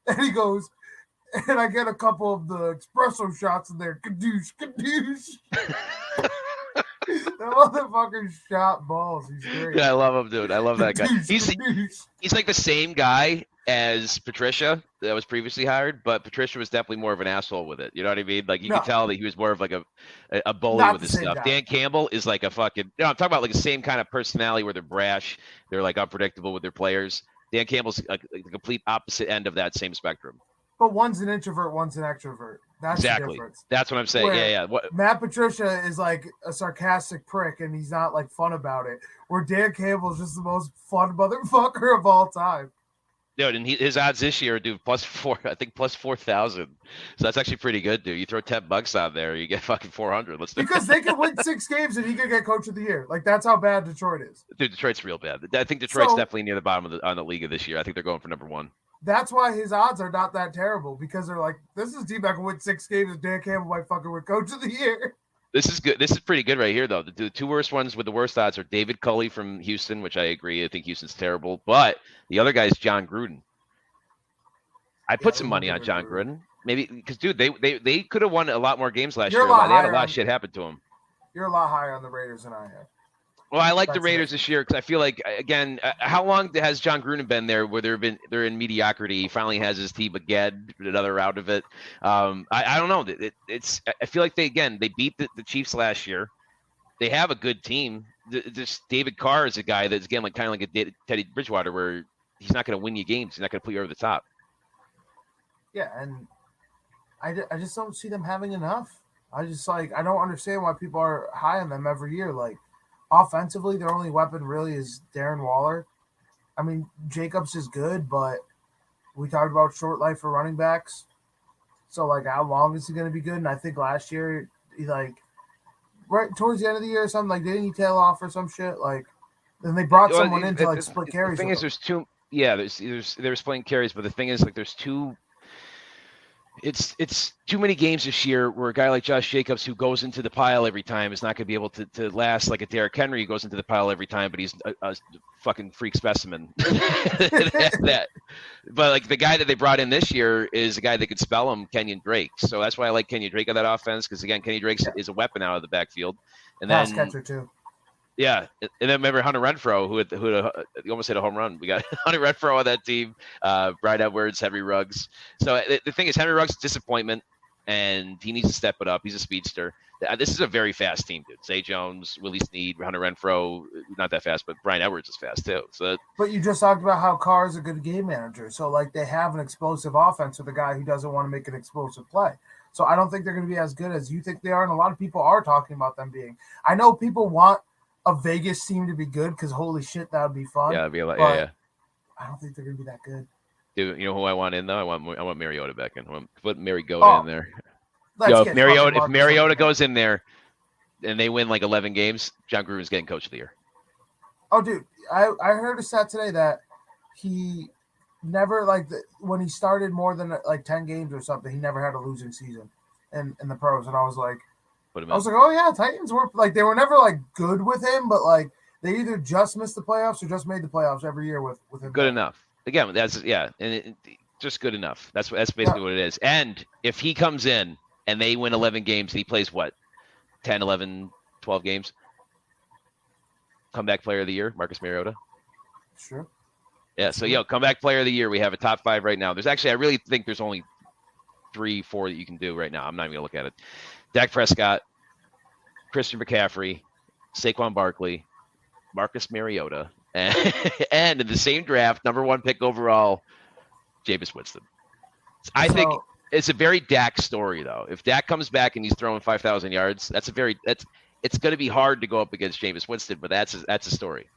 and he goes, and I get a couple of the espresso shots in there. Kadoosh, kadoosh. That motherfucker shot balls. He's great. Yeah, I love him, dude. I love that guy. Kadoosh, kadoosh. He's like the same guy as Patricia that was previously hired, but Patricia was definitely more of an asshole with it. You know what I mean? Like you No. could tell that he was more of like a bully Not with the his same stuff. guy. Dan Campbell is like a fucking. I'm talking about like the same kind of personality where they're brash, they're like unpredictable with their players. Dan Campbell's a complete opposite end of that same spectrum. But one's an introvert, one's an extrovert. That's the Exactly. difference. That's what I'm saying. Where- Yeah. What? Matt Patricia is like a sarcastic prick, and he's not like fun about it. Where Dan Campbell is just the most fun motherfucker of all time. Dude, and his odds this year, dude, +4, I think +4,000. So that's actually pretty good, dude. You throw $10 on there, you get fucking 400. Let's do Because they could win 6 games and he could get Coach of the Year. Like that's how bad Detroit is. Dude, Detroit's real bad. I think Detroit's So- definitely near the bottom of the league of this year. I think they're going for number 1. That's why his odds are not that terrible, because they're like, this is a team that can win 6 games and Dan Campbell might fucking win Coach of the Year. This is good. This is pretty good right here, though. The 2 worst ones with the worst odds are David Culley from Houston, which I agree. I think Houston's terrible. But the other guy is John Gruden. I put some money on John Gruden. Maybe because, dude, they could have won a lot more games last You're a year. lot They had a higher lot on- of shit happen to them. You're a lot higher on the Raiders than I am. Well, I like the That's Raiders it. this year because I feel like, again, how long has John Gruden been there where they're in mediocrity? He finally has his team again, another round of it. I don't know. I feel like they beat the Chiefs last year. They have a good team. This David Carr is a guy that's, again, like kind of like a Teddy Bridgewater, where he's not going to win you games. He's not going to put you over the top. Yeah, and I just don't see them having enough. I don't understand why people are high on them every year. Like, offensively, their only weapon really is Darren Waller. I mean, Jacobs is good, but we talked about short life for running backs. So, like, how long is he going to be good? And I think last year, he, like, right towards the end of the year or something, like, didn't he tail off or some shit? Like, then they brought someone in to, like, split carries. The thing is, there's two. Yeah, they're splitting carries, but the thing is, like, there's two. It's too many games this year where a guy like Josh Jacobs, who goes into the pile every time, is not going to be able to last like a Derrick Henry, who goes into the pile every time, but he's a fucking freak specimen. But like the guy that they brought in this year is a guy that could spell him, Kenyon Drake. So that's why I like Kenyon Drake on that offense, because again, Kenyon Drake is a weapon out of the backfield. And pass then catcher, too. yeah, and then remember Hunter Renfrow, who almost hit a home run. We got Hunter Renfrow on that team. Brian Edwards, Henry Ruggs. So the thing is, Henry Ruggs is disappointment, and he needs to step it up. He's a speedster. This is a very fast team, dude. Zay Jones, Willie Snead, Hunter Renfroe, not that fast, but Brian Edwards is fast too. So, but you just talked about how Carr is a good game manager. So, like, they have an explosive offense with a guy who doesn't want to make an explosive play. So I don't think they're going to be as good as you think they are, and a lot of people are talking about them being. I know people want a Vegas team to be good because holy shit, that would be fun. Yeah, it'd be like, I don't think they're going to be that good. Dude, you know who I want in though? I want Mariota back in. I want to put Mariota in there. If Mariota goes in there and they win like 11 games, John Gruden's getting coach of the year. Oh, dude, I heard a stat today that he never when he started more than like 10 games or something, he never had a losing season in the pros. And I was like, oh yeah, Titans were like, they were never like good with him, but like they either just missed the playoffs or just made the playoffs every year with him. Good enough. Again, that's just good enough. That's basically what it is. And if he comes in and they win 11 games, and he plays what, 10, 11, 12 games, comeback player of the year, Marcus Mariota. Sure. Yeah. So comeback player of the year. We have a top 5 right now. I really think there's only 3, 4 that you can do right now. I'm not even gonna look at it. Dak Prescott, Christian McCaffrey, Saquon Barkley, Marcus Mariota. And in the same draft, number 1 pick overall, Jameis Winston. I think it's a very Dak story, though. If Dak comes back and he's throwing 5,000 yards, it's going to be hard to go up against Jameis Winston, but that's a story.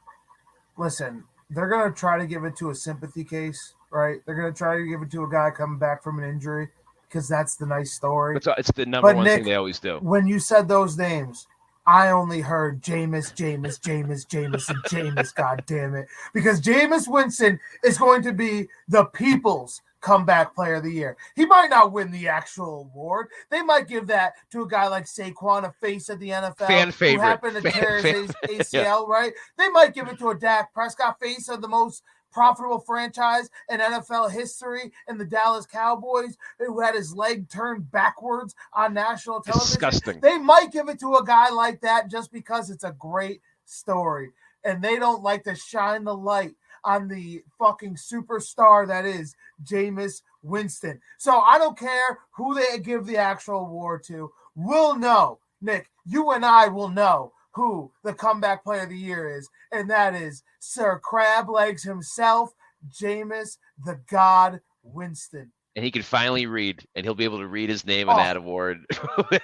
Listen, they're going to try to give it to a sympathy case, right? They're going to try to give it to a guy coming back from an injury because that's the nice story. It's the number one thing they always do. When you said those names, I only heard Jameis, and Jameis, God damn it. Because Jameis Winston is going to be the people's comeback player of the year. He might not win the actual award. They might give that to a guy like Saquon, a face of the NFL. Fan favorite. Who happened to tear his ACL, right? They might give it to a Dak Prescott, face of the most profitable franchise in NFL history, and the Dallas Cowboys, who had his leg turned backwards on national television. Disgusting. They might give it to a guy like that just because it's a great story, and they don't like to shine the light on the fucking superstar that is Jameis Winston. So I don't care who they give the actual award to. We'll know, Nick, you and I will know who the comeback player of the year is, and that is Sir Crab Legs himself, Jameis the God Winston. And he can finally read, and he'll be able to read his name in that award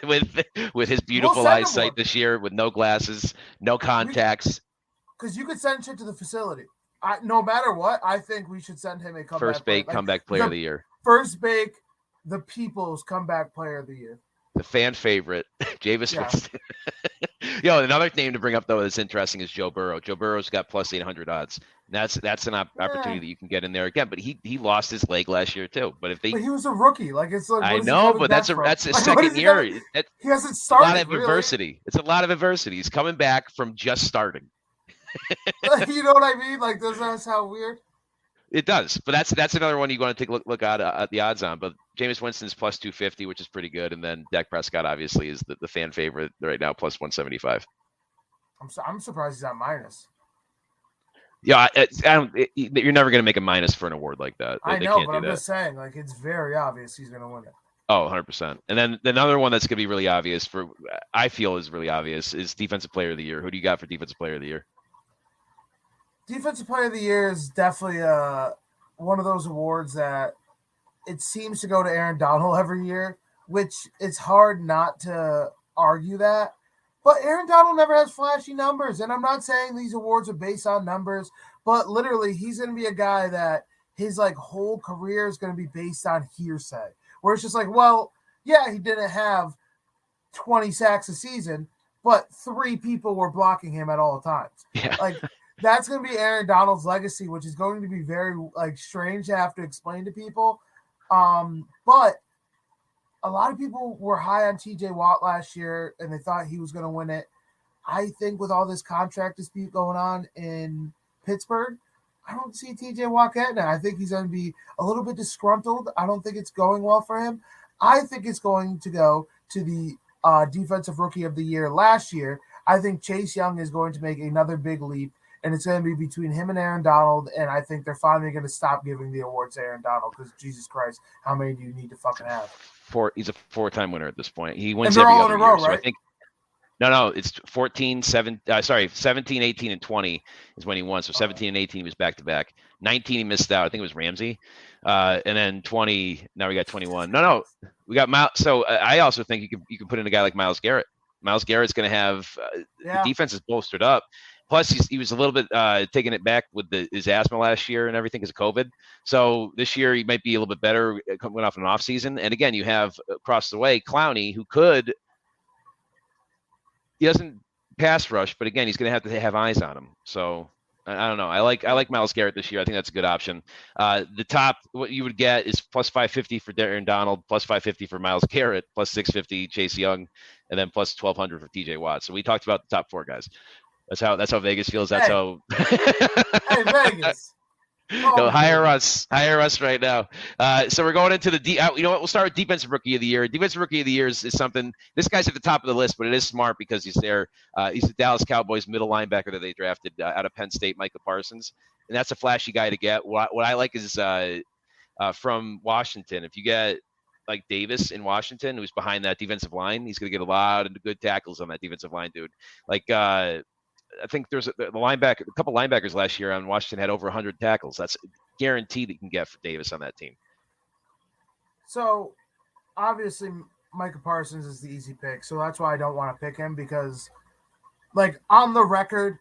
with his beautiful eyesight this year, with no glasses, no contacts. Because you could send shit to the facility. No matter what, I think we should send him a comeback. First bake comeback player of the year. First bake, the people's comeback player of the year. The fan favorite, Jameis Winston. Another name to bring up, though, that's interesting is Joe Burrow. Joe Burrow's got plus 800 odds. And that's an opportunity that you can get in there again. But he lost his leg last year too. But he was a rookie. I know, but that's his second year. He hasn't started. A lot of adversity. It's a lot of adversity. He's coming back from just starting. You know what I mean? Like, doesn't that sound weird? It does, but that's another one you want to take a look at the odds on. But Jameis Winston's plus 250, which is pretty good, and then Dak Prescott obviously is the fan favorite right now, plus 175. I'm surprised he's not minus. Yeah, you're never going to make a minus for an award like that. I know, but I'm just saying, like, it's very obvious he's going to win it. Oh, 100%. And then another one that's going to be really obvious I feel is really obvious is Defensive Player of the Year. Who do you got for Defensive Player of the Year? Defensive Player of the Year is definitely one of those awards that it seems to go to Aaron Donald every year, which it's hard not to argue that. But Aaron Donald never has flashy numbers, and I'm not saying these awards are based on numbers, but literally he's going to be a guy that his whole career is going to be based on hearsay, where it's just like, well, yeah, he didn't have 20 sacks a season, but 3 people were blocking him at all times. Yeah. That's going to be Aaron Donald's legacy, which is going to be very strange to have to explain to people. But a lot of people were high on TJ Watt last year, and they thought he was going to win it. I think with all this contract dispute going on in Pittsburgh, I don't see TJ Watt getting it. I think he's going to be a little bit disgruntled. I don't think it's going well for him. I think it's going to go to the Defensive Rookie of the Year last year. I think Chase Young is going to make another big leap and it's going to be between him and Aaron Donald. And I think they're finally going to stop giving the awards to Aaron Donald because Jesus Christ, how many do you need to fucking have? He's a 4-time winner at this point. He wins and every all other in a row, year. So right? I think no, it's 17, 18, and 20 is when he won. So 17 and 18 he was back to back. 19 he missed out. I think it was Ramsey. And then 20. Now we got 21. No, we got Miles. So I also think you can put in a guy like Myles Garrett. Myles Garrett's going to have the defense is bolstered up. Plus, he was a little bit taking it back with his asthma last year and everything because of COVID. So this year he might be a little bit better coming off an off season. And again, you have across the way Clowney, who he doesn't pass rush, but again, he's going to have eyes on him. So I don't know. I like Myles Garrett this year. I think that's a good option. The top, what you would get is plus 550 for Aaron Donald, plus 550 for Myles Garrett, plus 650 Chase Young, and then plus 1,200 for TJ Watt. So we talked about the top 4 guys. That's how Vegas feels. That's how. Hey, Vegas. Hire us right now. So we're going into you know what? We'll start with defensive rookie of the year. Defensive rookie of the year is something. This guy's at the top of the list, but it is smart because he's there. He's the Dallas Cowboys middle linebacker that they drafted out of Penn State, Micah Parsons, and that's a flashy guy to get. What I like is from Washington. If you get like Davis in Washington, who's behind that defensive line, he's going to get a lot of good tackles on that defensive line, dude. Like. I think there's a couple linebackers last year on Washington had over 100 tackles. That's guaranteed that you can get for Davis on that team. So, obviously, Micah Parsons is the easy pick. So that's why I don't want to pick him because, like, on the record,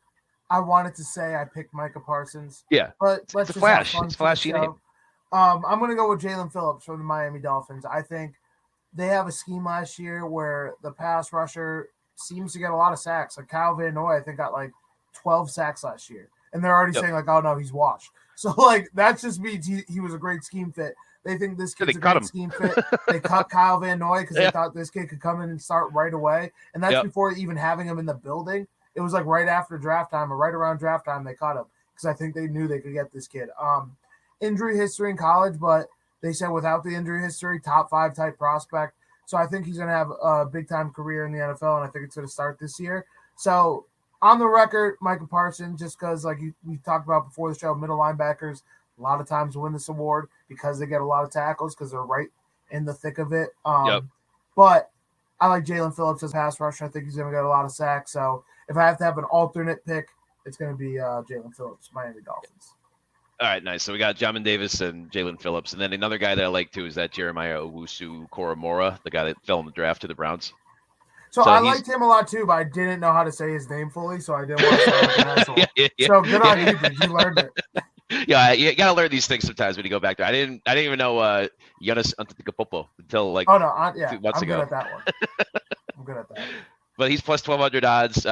I wanted to say I picked Micah Parsons. Yeah, but let's it's just have fun. It's a flashy name. I'm going to go with Jalen Phillips from the Miami Dolphins. I think they have a scheme last year where the pass rusher seems to get a lot of sacks. Like Kyle Van Noy, I think got like 12 sacks last year. And they're already saying like, oh no, he's washed. So like that just means he was a great scheme fit. They think this kid's a great scheme fit. They cut Kyle Van Noy because they thought this kid could come in and start right away. And that's before even having him in the building. It was like right after draft time or right around draft time they cut him because I think they knew they could get this kid. Injury history in college, but they said without the injury history, top 5 type prospect. So I think he's going to have a big-time career in the NFL, and I think it's going to start this year. So on the record, Micah Parsons, just because like we talked about before the show, middle linebackers a lot of times win this award because they get a lot of tackles because they're right in the thick of it. But I like Jalen Phillips as pass rusher. I think he's going to get a lot of sacks. So if I have to have an alternate pick, it's going to be Jalen Phillips, Miami Dolphins. All right, nice. So we got Jamin Davis and Jalen Phillips. And then another guy that I like, too, is that Jeremiah Owusu-Koramoah, the guy that fell in the draft to the Browns. So I liked him a lot, too, but I didn't know how to say his name fully, so I didn't want to say like an asshole. So good on you, dude. You learned it. Yeah, you got to learn these things sometimes when you go back there. I didn't even know Giannis Antetokounmpo until like 2 months ago. I'm good at that one. I'm good at that. But he's plus 1,200 odds.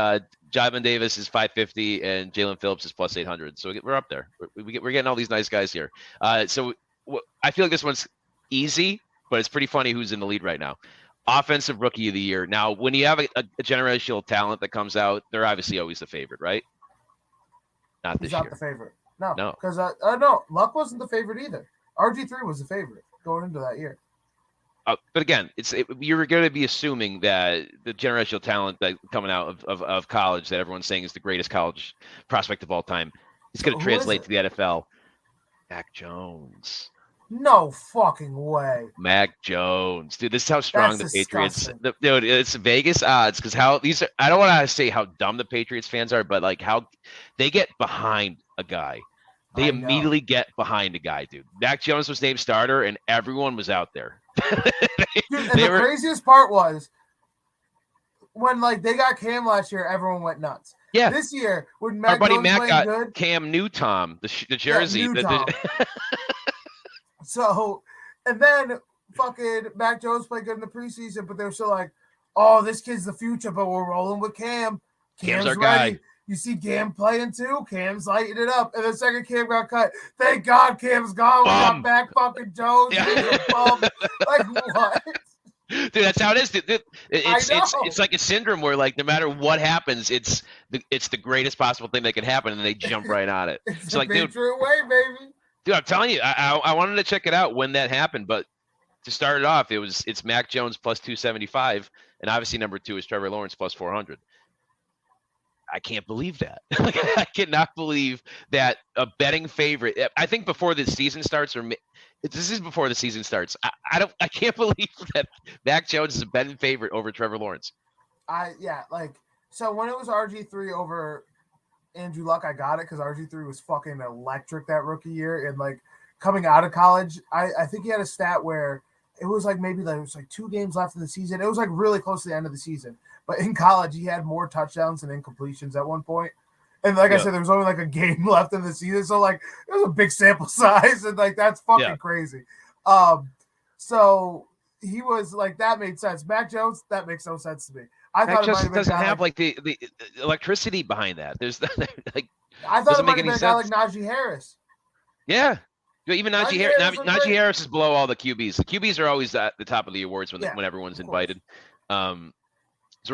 Jamin Davis is 550, and Jalen Phillips is plus 800. So we're up there. We're getting all these nice guys here. So I feel like this one's easy, but it's pretty funny who's in the lead right now. Offensive Rookie of the Year. Now, when you have a generational talent that comes out, they're obviously always the favorite, right? Not this year. He's not the favorite. No. Because no, Luck wasn't the favorite either. RG3 was the favorite going into that year. But again, you're going to be assuming that the generational talent that coming out of college that everyone's saying is the greatest college prospect of all time is going to translate to the NFL. Mac Jones. No fucking way. Mac Jones. Dude, this is how strong the Patriots. Dude, it's Vegas odds because I don't want to say how dumb the Patriots fans are, but like how they get behind a guy. They immediately get behind a guy, dude. Mac Jones was named starter, and everyone was out there. Dude, and the craziest part was when like they got Cam last year, everyone went nuts. Yeah. This year, when Our buddy Mac got good, Cam Newton, the jersey. Yeah, So, and then fucking Mac Jones played good in the preseason, but they're still like, oh, this kid's the future, but we're rolling with Cam. Cam's our ready. guy. You see Cam playing too. Cam's lighting it up. And the second Cam got cut. Thank God Cam's gone. We got back fucking Jones. Yeah. Like, what? Dude, that's how it is. Dude, it's like a syndrome where, like, no matter what happens, it's the greatest possible thing that can happen, and they jump right on it. It's like, dude, way, baby. Dude, I'm telling you, I wanted to check it out when that happened, but to start it off, it's Mac Jones plus 275, and obviously number 2 is Trevor Lawrence plus 400. I can't believe that. Like, I cannot believe that a betting favorite. I think before the season starts, this is before the season starts. I can't believe that Mac Jones is a betting favorite over Trevor Lawrence. So when it was RG3 over Andrew Luck, I got it because RG3 was fucking electric that rookie year, and like coming out of college, I think he had a stat where it was like maybe like it was like 2 games left in the season. It was like really close to the end of the season. But in college, he had more touchdowns than incompletions at one point. And like I said, there was only like a game left in the season. So like it was a big sample size. And like that's fucking crazy. So he was like, that made sense. Mac Jones, that makes no sense to me. I Mac thought just doesn't have like the electricity behind that. There's like I thought it might make have been any a guy like sense. Najee Harris. Yeah. Even Najee Harris is below all the QBs. The QBs are always at the top of the awards when everyone's invited. So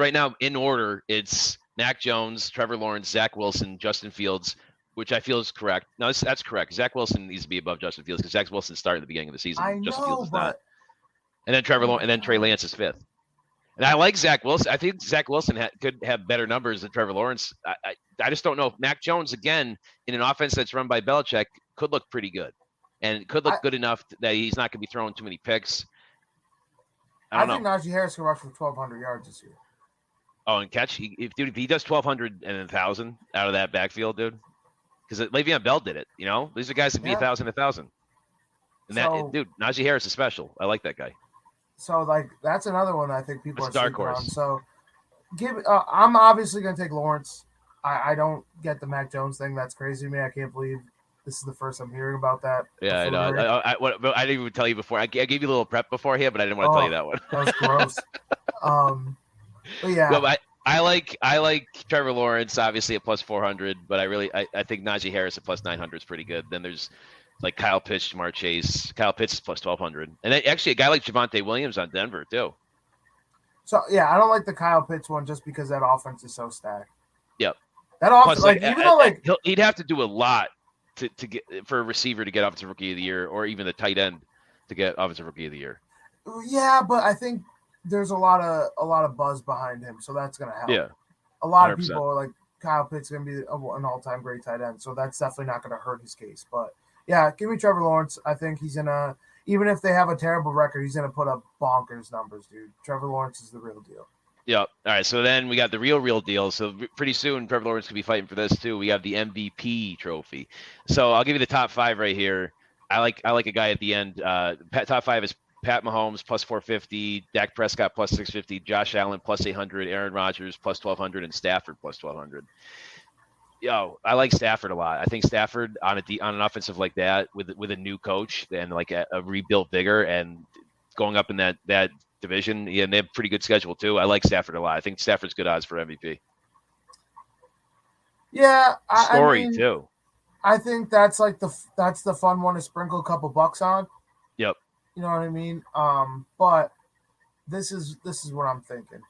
right now, in order, it's Mac Jones, Trevor Lawrence, Zach Wilson, Justin Fields, which I feel is correct. No, that's correct. Zach Wilson needs to be above Justin Fields because Zach Wilson started at the beginning of the season. I Justin know, Fields is not. but And then and then Trey Lance is 5th. And I like Zach Wilson. I think Zach Wilson could have better numbers than Trevor Lawrence. I just don't know if Mac Jones, again, in an offense that's run by Belichick, could look pretty good. And could look good enough that he's not going to be throwing too many picks. I don't know. think Najee Harris can rush for 1,200 yards this year. Oh, and catch. If he does 1,200 and 1,000 out of that backfield, dude. Because Le'Veon Bell did it, you know? These are guys that be 1,000. And Najee Harris is special. I like that guy. So, like, that's another one I think people That's are a dark sleeping on. horse. So, I'm obviously going to take Lawrence. I don't get the Mac Jones thing. That's crazy to me. I can't believe this is the first I'm hearing about that. Yeah, I know. I didn't even tell you before. I gave you a little prep beforehand, but I didn't want to tell you that one. That was gross. But yeah. No, but I like Trevor Lawrence, obviously at plus 400, but I think Najee Harris at plus 900 is pretty good. Then there's like Kyle Pitts, Jamar Chase. Kyle Pitts is plus 1,200. And actually a guy like Javonte Williams on Denver too. So, yeah, I don't like the Kyle Pitts one just because that offense is so stacked. Yep. That offense, he'd have to do a lot to get for a receiver to get offensive rookie of the year, or even the tight end to get offensive rookie of the year. Yeah, but I think there's a lot of buzz behind him, so that's gonna help. Yeah, a lot of 100%. people are like Kyle Pitts gonna be an all-time great tight end, so that's definitely not gonna hurt his case. But yeah, give me Trevor Lawrence. I think he's gonna, even if they have a terrible record, he's gonna put up bonkers numbers, dude. Trevor Lawrence is the real deal. Yep. All right. So then we got the real deal. So pretty soon, Trevor Lawrence could be fighting for this too. We have the MVP trophy. So I'll give you the top 5 right here. I like a guy at the end. Top 5 is Pat Mahomes plus 450, Dak Prescott plus 650, Josh Allen plus 800, Aaron Rodgers plus 1,200, and Stafford plus 1,200. I like Stafford a lot. I think Stafford on an offensive like that with a new coach and like a rebuilt vigor and going up in that division, and they have a pretty good schedule too. I like Stafford a lot. I think Stafford's good odds for MVP. Yeah, I mean, too. I think that's the fun one to sprinkle a couple bucks on. Yep. You know what I mean? But this is what I'm thinking.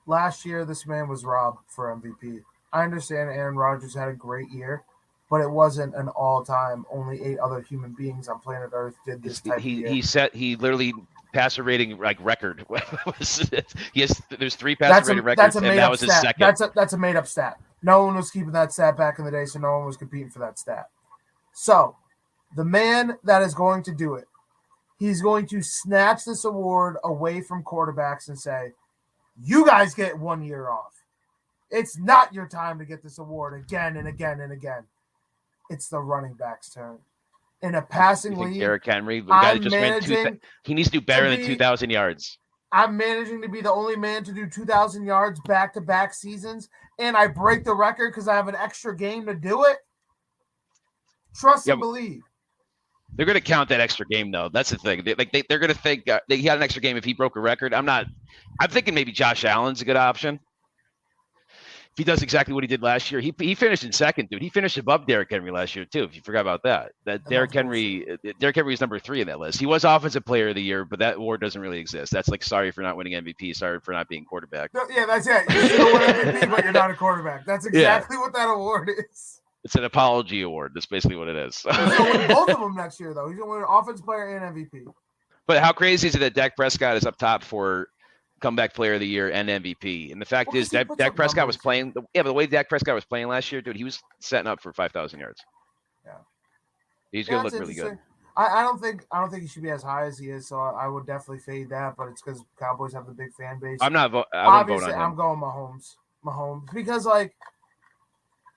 Last year, this man was robbed for MVP. I understand Aaron Rodgers had a great year, but it wasn't an all-time. Only 8 other human beings on planet Earth did this type of year. He literally passer rating like record. There's 3 passer rating records, and that was his second. That's a made up stat. No one was keeping that stat back in the day, so no one was competing for that stat. So, the man that is going to do it, he's going to snatch this award away from quarterbacks and say, "You guys get 1 year off. It's not your time to get this award again and again and again." It's the running back's turn. In a passing league, Derrick Henry, the guy that just went he needs to do better than 2,000 yards. I'm managing to be the only man to do 2,000 yards back-to-back seasons, and I break the record because I have an extra game to do it. Trust and believe. They're going to count that extra game, though. That's the thing. They're going to think that he had an extra game if he broke a record. I'm thinking maybe Josh Allen's a good option. If he does exactly what he did last year, he finished in second, dude. He finished above Derrick Henry last year too. If you forgot about that, Derrick Henry is number 3 in that list. He was Offensive Player of the Year, but that award doesn't really exist. That's like sorry for not winning MVP, sorry for not being quarterback. No, yeah, that's it. You still win MVP, but you're not a quarterback. That's exactly what that award is. It's an apology award. That's basically what it is. He's gonna win both of them next year, though. He's gonna win Offensive Player and MVP. But how crazy is it that Dak Prescott is up top for comeback player of the year and MVP. And the fact is, Well, 'cause he puts Dak up Prescott was numbers. playing. But the way Dak Prescott was playing last year, dude, he was setting up for 5,000 yards. Yeah. He's Yeah, gonna it's look really good. interesting. I don't think he should be as high as he is, so I would definitely fade that. But it's because Cowboys have the big fan base. I wouldn't vote Obviously, on him. I'm going Mahomes, because like,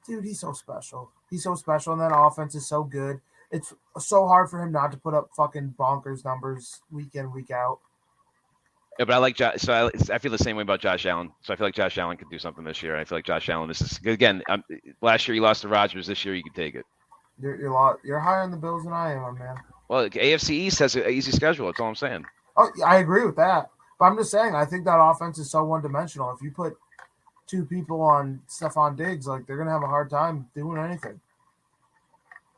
dude, he's so special. He's so special, and that offense is so good. It's so hard for him not to put up fucking bonkers numbers week in, week out. Yeah, but I like Josh. So I feel the same way about Josh Allen. So I feel like Josh Allen could do something this year. I feel like Josh Allen. This is again. Last year he lost to Rodgers. This year you can take it. You're higher on the Bills than I am, my man. Well, AFC East has an easy schedule. That's all I'm saying. Oh, I agree with that. But I'm just saying, I think that offense is so one-dimensional. If you put two people on Stephon Diggs, like, they're gonna have a hard time doing anything.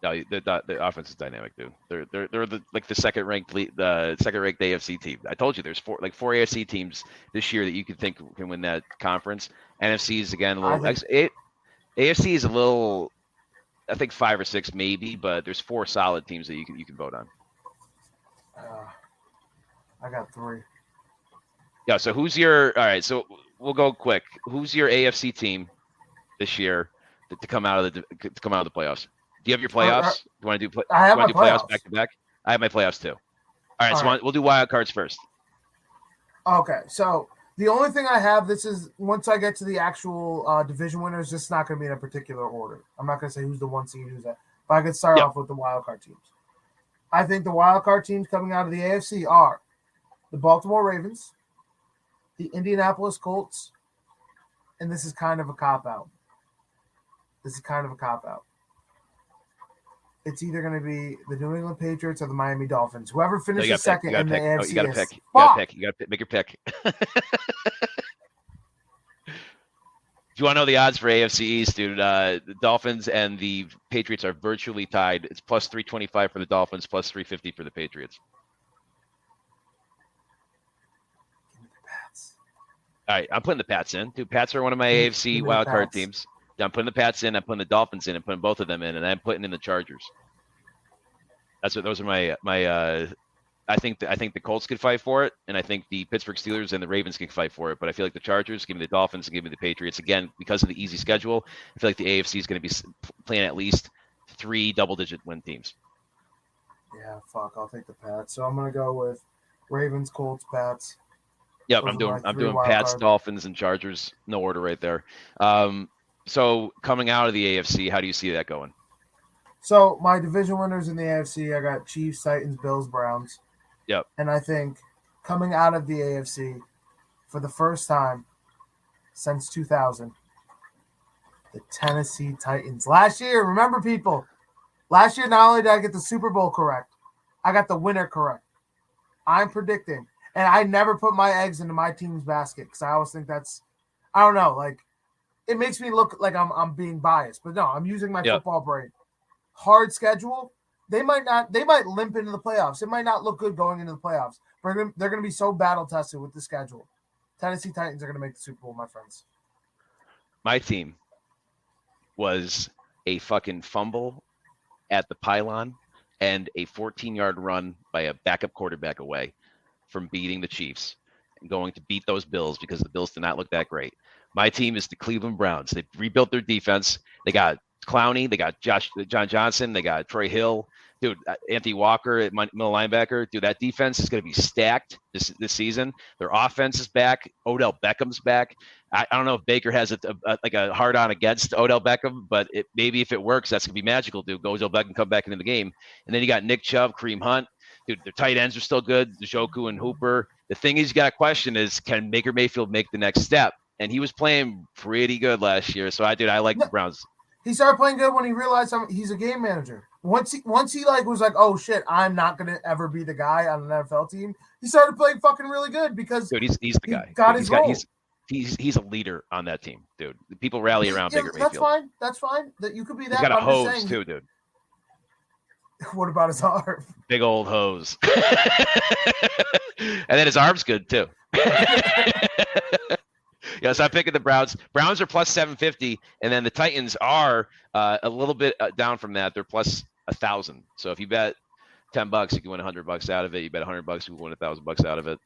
No, the offense is dynamic, dude. They're the second ranked AFC team. I told you there's four AFC teams this year that you could think can win that conference. NFC is again a little. AFC is a little. I think 5 or 6 maybe, but there's 4 solid teams that you can vote on. I got 3. Yeah. So who's your? All right. So we'll go quick. Who's your AFC team this year to come out of the playoffs? Do you have your playoffs? Do you want to do? I have my playoffs playoffs back to back. I have my playoffs too. All right. All So right. we'll do wild cards first. Okay, so the only thing I have, this is once I get to the actual division winners, this is not going to be in a particular order. I'm not going to say who's the 1 seed, who's that. But I could start off with the wild card teams. I think the wild card teams coming out of the AFC are the Baltimore Ravens, the Indianapolis Colts, and this is kind of a cop-out. It's either going to be the New England Patriots or the Miami Dolphins. Whoever finishes second in the AFC. You got to pick. You got to make your pick. Do you want to know the odds for AFC East, dude? The Dolphins and the Patriots are virtually tied. It's plus 325 for the Dolphins, plus 350 for the Patriots. All right, I'm putting the Pats in. Dude, Pats are one of my AFC wildcard teams. I'm putting the Pats in. I'm putting the Dolphins in. I'm putting both of them in, and I'm putting in the Chargers. Those are my. I think the Colts could fight for it, and I think the Pittsburgh Steelers and the Ravens can fight for it. But I feel like the Chargers, give me the Dolphins, and give me the Patriots again because of the easy schedule. I feel like the AFC is going to be playing at least 3 double-digit win teams. Yeah, fuck. I'll take the Pats. So I'm going to go with Ravens, Colts, Pats. Yep, I'm doing Pats, Dolphins, and Chargers. No order right there. So coming out of the AFC, how do you see that going? So my division winners in the AFC, I got Chiefs, Titans, Bills, Browns. Yep. And I think coming out of the AFC for the first time since 2000, the Tennessee Titans. Last year, remember people, last year not only did I get the Super Bowl correct, I got the winner correct. I'm predicting. And I never put my eggs into my team's basket because I always think that's, I don't know, like, it makes me look like I'm being biased. But no, I'm using my football brain. Hard schedule. They might limp into the playoffs. It might not look good going into the playoffs. But they're going to be so battle-tested with the schedule. Tennessee Titans are going to make the Super Bowl, my friends. My team was a fucking fumble at the pylon and a 14-yard run by a backup quarterback away from beating the Chiefs and going to beat those Bills because the Bills did not look that great. My team is the Cleveland Browns. They rebuilt their defense. They got Clowney. They got John Johnson. They got Troy Hill. Dude, Anthony Walker at middle linebacker. Dude, that defense is going to be stacked this season. Their offense is back. Odell Beckham's back. I don't know if Baker has a hard-on against Odell Beckham, but maybe if it works, that's going to be magical, dude. Odell Beckham come back into the game. And then you got Nick Chubb, Kareem Hunt. Dude, their tight ends are still good. Njoku and Hooper. The thing you got to question is, can Baker Mayfield make the next step? And he was playing pretty good last year. So I like the Browns. He started playing good when he realized he's a game manager. Once he was like, oh shit, I'm not gonna ever be the guy on an NFL team. He started playing fucking really good because dude, he's the guy. Got his role. He's a leader on that team, dude. People rally around Baker Mayfield. That's fine. That you could be that. He's got a hose too, dude. What about his arm? Big old hose. And then his arm's good too. Yeah, so I'm picking the Browns. Browns are plus 750, and then the Titans are a little bit down from that. They're plus 1,000. So if you bet $10, you can win $100 out of it. You bet $100, you can win $1,000 out of it.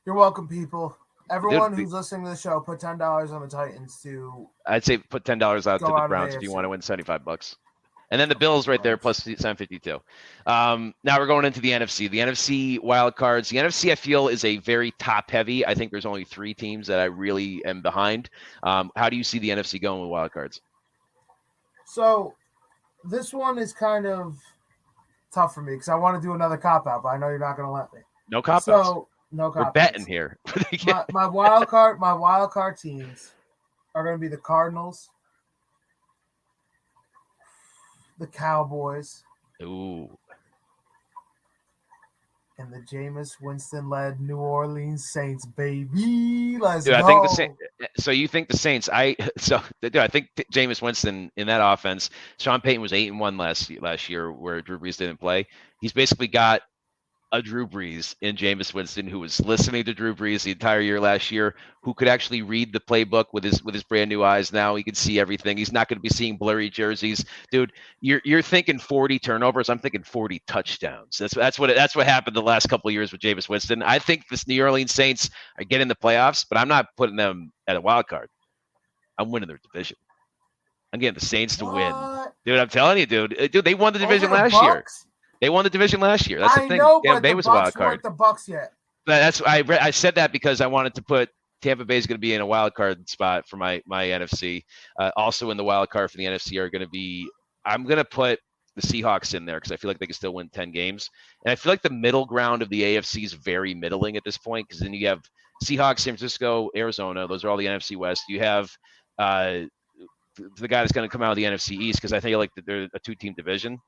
You're welcome, people. Everyone Dude, who's listening to the show, put $10 on the Titans to I'd say put $10 out to Go the out of Browns if you AFC. want to win $75. And then the Bills right there plus 752. Now we're going into the NFC. The NFC wild cards. The NFC I feel is a very top heavy. I think there's only 3 teams that I really am behind. How do you see the NFC going with wild cards? So this one is kind of tough for me because I want to do another cop out, but I know you're not going to let me. No cop outs. So no cop outs. We're betting here. my wild card teams are going to be the Cardinals, the Cowboys, Ooh. and the Jameis Winston-led New Orleans Saints, baby. Let's Dude, go. I think the Saints. So you think the Saints? I think Jameis Winston in that offense. Sean Payton was 8-1 last year, where Drew Brees didn't play. He's basically got a Drew Brees in Jameis Winston, who was listening to Drew Brees the entire year last year, who could actually read the playbook with his brand new eyes. Now he can see everything. He's not going to be seeing blurry jerseys, dude. You're thinking 40 turnovers. I'm thinking 40 touchdowns. That's what happened the last couple of years with Jameis Winston. I think this New Orleans Saints are getting the playoffs, but I'm not putting them at a wild card. I'm winning their division. I'm getting the Saints to win, dude. I'm telling you, dude. They won the division last year. They won the division last year. That's the thing. Know, Tampa Bay was a wild card. The Bucks yet. But I said that because I wanted to put Tampa Bay is going to be in a wild card spot for my NFC. Also in the wild card for the NFC are going to be. I'm going to put the Seahawks in there because I feel like they can still win 10 games. And I feel like the middle ground of the AFC is very middling at this point because then you have Seahawks, San Francisco, Arizona. Those are all the NFC West. You have the guy that's going to come out of the NFC East because I think like they're a 2-team division.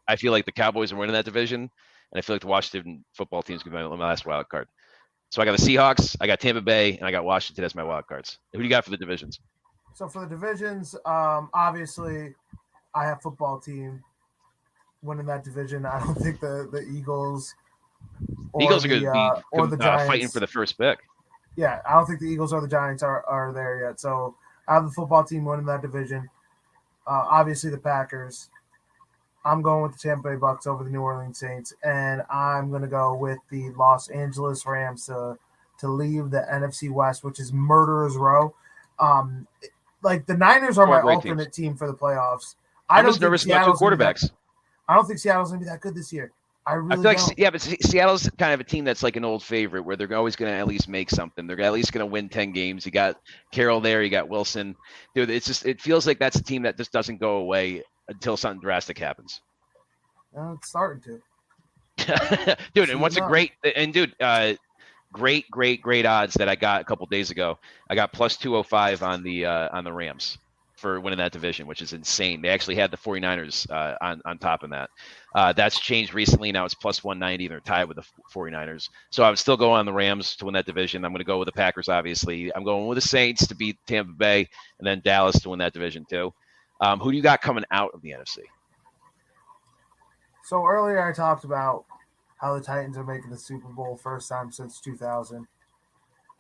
I feel like the Cowboys are winning that division, and I feel like the Washington football team is going to be my last wild card. So I got the Seahawks, I got Tampa Bay, and I got Washington as my wild cards. Who do you got for the divisions? So for the divisions, obviously, I have football team winning that division. I don't think the Eagles. Eagles are going to be or the Giants fighting for the first pick. Yeah, I don't think the Eagles or the Giants are there yet. So I have the football team winning that division. Obviously, the Packers. I'm going with the Tampa Bay Bucks over the New Orleans Saints, and I'm going to go with the Los Angeles Rams to leave the NFC West, which is murderer's row. Like the Niners are my alternate team for the playoffs. I'm just nervous about 2 quarterbacks. I don't think Seattle's going to be that good this year. I feel like but Seattle's kind of a team that's like an old favorite where they're always going to at least make something. They're at least going to win 10 games. You got Carroll there, you got Wilson. Dude, it feels like that's a team that just doesn't go away until something drastic happens. It's starting to. Dude, and what's a great great odds that I got a couple days ago. I got plus 205 on the Rams for winning that division, which is insane. They actually had the 49ers on top of that. That's changed recently. Now it's plus 190. They're tied with the 49ers. So I'm still going on the Rams to win that division. I'm going to go with the Packers, obviously. I'm going with the Saints to beat Tampa Bay, and then Dallas to win that division too. Who do you got coming out of the NFC? So earlier I talked about how the Titans are making the Super Bowl first time since 2000.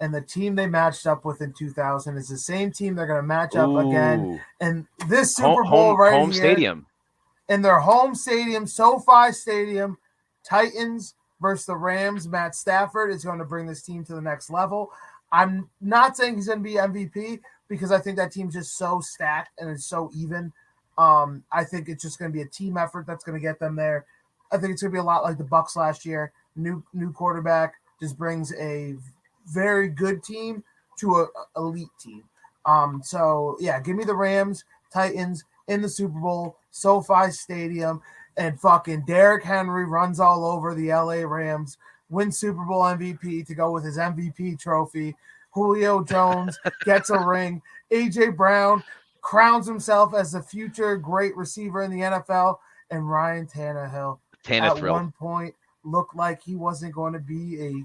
And the team they matched up with in 2000 is the same team they're going to match up again. And this Super Bowl home stadium. In their home stadium, SoFi Stadium, Titans versus the Rams. Matt Stafford is going to bring this team to the next level. I'm not saying he's going to be MVP because I think that team's just so stacked and it's so even. I think it's just going to be a team effort that's going to get them there. I think it's going to be a lot like the Bucs last year. New quarterback just brings a very good team to a elite team. So yeah, give me the Rams, Titans in the Super Bowl, SoFi Stadium, and fucking Derrick Henry runs all over the LA Rams, wins Super Bowl MVP to go with his MVP trophy. Julio Jones gets a ring. AJ Brown crowns himself as the future great receiver in the NFL, and Ryan Tannehill at one point looked like he wasn't going to be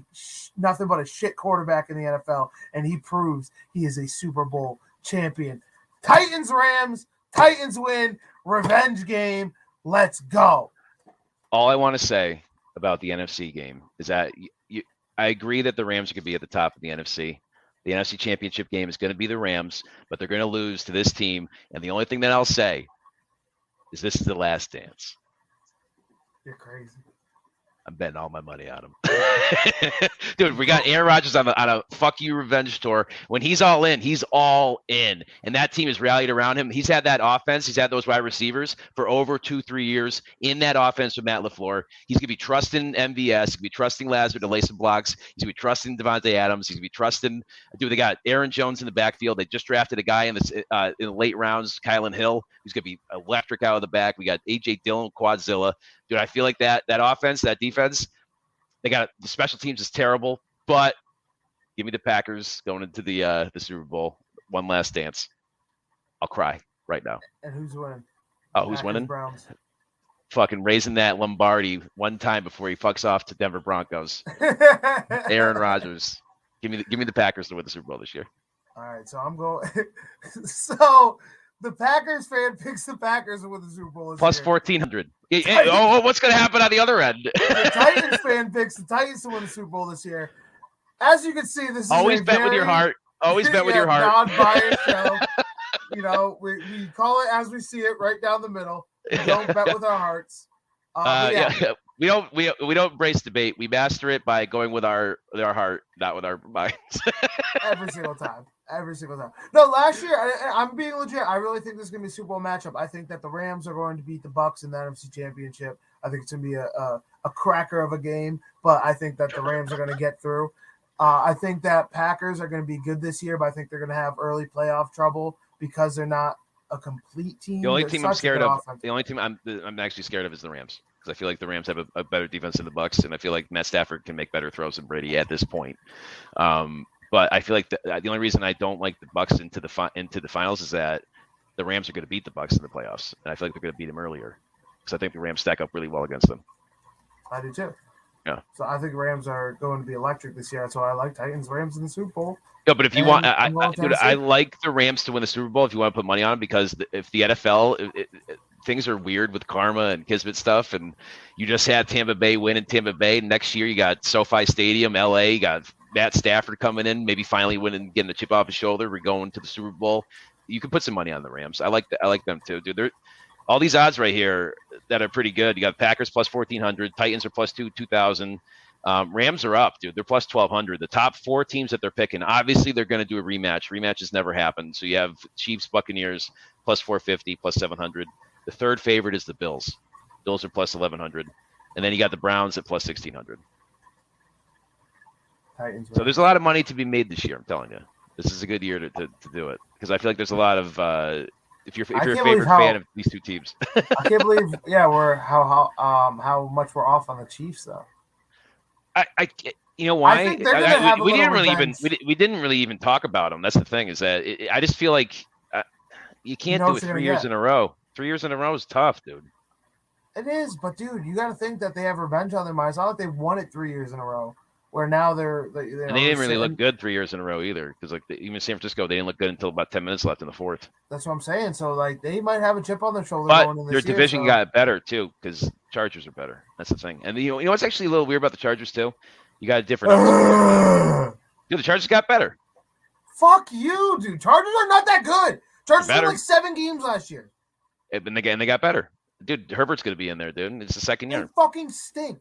nothing but a shit quarterback in the NFL, and he proves he is a Super Bowl champion. Titans Rams, Titans win, revenge game. Let's go. All I want to say about the NFC game is that I agree that the Rams could be at the top of the NFC. The NFC Championship game is going to be the Rams, but they're going to lose to this team. And the only thing that I'll say is this is the last dance. You're crazy. I'm betting all my money on him. Dude, we got Aaron Rodgers on a fuck you revenge tour. When he's all in, he's all in. And that team has rallied around him. He's had that offense. He's had those wide receivers for over 2-3 years in that offense with Matt LaFleur. He's going to be trusting MVS. He's going to be trusting Lazard to lay some blocks. He's going to be trusting Devontae Adams. He's going to be trusting. Dude, they got Aaron Jones in the backfield. They just drafted a guy in the late rounds, Kylan Hill, who's going to be electric out of the back. We got A.J. Dillon, Quadzilla. Dude, I feel like that offense, that defense, they got the special teams is terrible, but give me the Packers going into the Super Bowl. One last dance. I'll cry right now. And who's winning? Oh, who's winning? Browns. Fucking raising that Lombardi one time before he fucks off to Denver Broncos. Aaron Rodgers. Give me the Packers to win the Super Bowl this year. All right, so I'm going. So the Packers fan picks the Packers to win the Super Bowl this Plus year. 1,400. Oh, what's going to happen on the other end? The Titans fan picks the Titans to win the Super Bowl this year. As you can see, this is always bet with your heart. Always bet with your heart. Non-biased show. You know, we call it as we see it, right down the middle. We don't bet with our hearts. We don't embrace debate. We master it by going with our heart, not with our minds. Every single time. No, last year, I'm being legit. I really think this is going to be a Super Bowl matchup. I think that the Rams are going to beat the Bucs in the NFC Championship. I think it's going to be a cracker of a game, but I think that the Rams are going to get through. I think that Packers are going to be good this year, but I think they're going to have early playoff trouble because they're not a complete team. The only team I'm scared of, the only team I'm actually scared of is the Rams. Because I feel like the Rams have a better defense than the Bucs, and I feel like Matt Stafford can make better throws than Brady at this point. But I feel like the only reason I don't like the Bucs into the finals is that the Rams are going to beat the Bucs in the playoffs, and I feel like they're going to beat them earlier because I think the Rams stack up really well against them. I do too. Yeah. So I think Rams are going to be electric this year. That's why I like Titans Rams in the Super Bowl. No, but if you want, I like the Rams to win the Super Bowl if you want to put money on them, because if the NFL, things are weird with karma and Kismet stuff, and you just had Tampa Bay win in Tampa Bay. Next year, you got SoFi Stadium, LA, you got Matt Stafford coming in, maybe finally winning, getting the chip off his shoulder. We're going to the Super Bowl. You can put some money on the Rams. I like them too, dude. They're all these odds right here that are pretty good. You got Packers plus 1,400, Titans are plus 2,000. Rams are up, dude. They're plus 1,200. The top four teams that they're picking, obviously they're going to do a rematch. Rematches never happen. So you have Chiefs, Buccaneers plus 450, plus 700. The third favorite is the Bills. Bills are plus 1,100. And then you got the Browns at plus 1,600. Titans. So there's a lot of money to be made this year, I'm telling you. This is a good year to do it. Because I feel like there's a lot of if you're a favorite fan of these two teams. I can't believe, we're how much we're off on the Chiefs though. I you know why? I think they're gonna have we didn't really even talk about them. That's the thing, is that I just feel like you can't do it 3 years in a row. 3 years in a row is tough, dude. It is, but dude, you got to think that they have revenge on their minds. It's not like they've won it 3 years in a row. Where now they didn't really look good 3 years in a row either, because even San Francisco, they didn't look good until about 10 minutes left in the fourth. That's what I'm saying. So like they might have a chip on their shoulder. But going in this their division year, got better too, because Chargers are better. That's the thing. And you know what's actually a little weird about the Chargers too? You got a different. Dude, the Chargers got better. Fuck you, dude. Chargers are not that good. Chargers won like 7 games last year. And they got better. Dude, Herbert's going to be in there, dude. It's the second year. They fucking stink.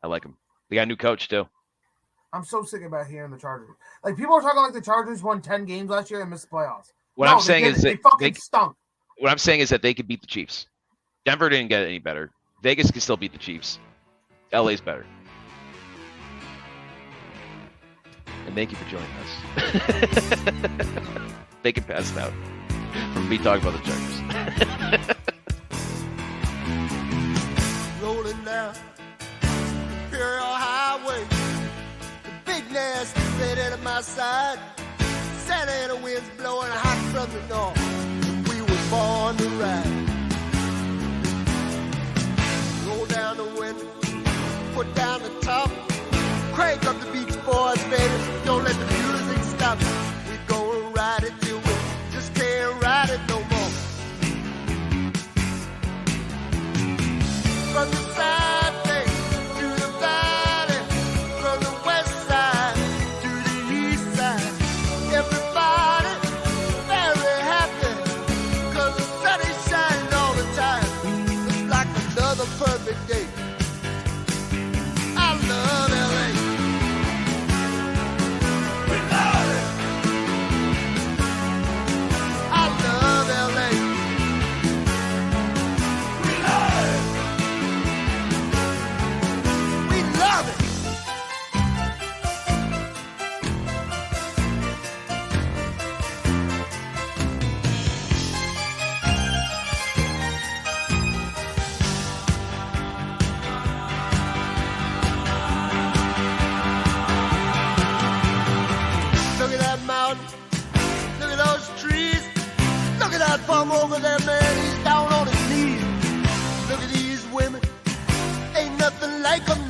I like him. They got a new coach too. I'm so sick about hearing the Chargers. Like, people are talking like the Chargers won 10 games last year and missed the playoffs. What I'm saying is they fucking stunk. What I'm saying is that they could beat the Chiefs. Denver didn't get any better. Vegas can still beat the Chiefs. LA's better. And thank you for joining us. They can pass it out from me talking about the Chargers. Rolling down Imperial Highway, the big nasty red at my side. Santa Ana winds blowing hot from the north. We were born to ride. Roll down the window, put down the top, crank up the Beach Boys, baby. Don't let the music stop. We gonna ride it till we just can't ride it no more. From the side bay to the valley, from the west side to the east side, everybody very happy, 'cause the sun is shining all the time. It's like another perfect day. come over there, man. He's down on his knees. Look at these women. Ain't nothing like 'em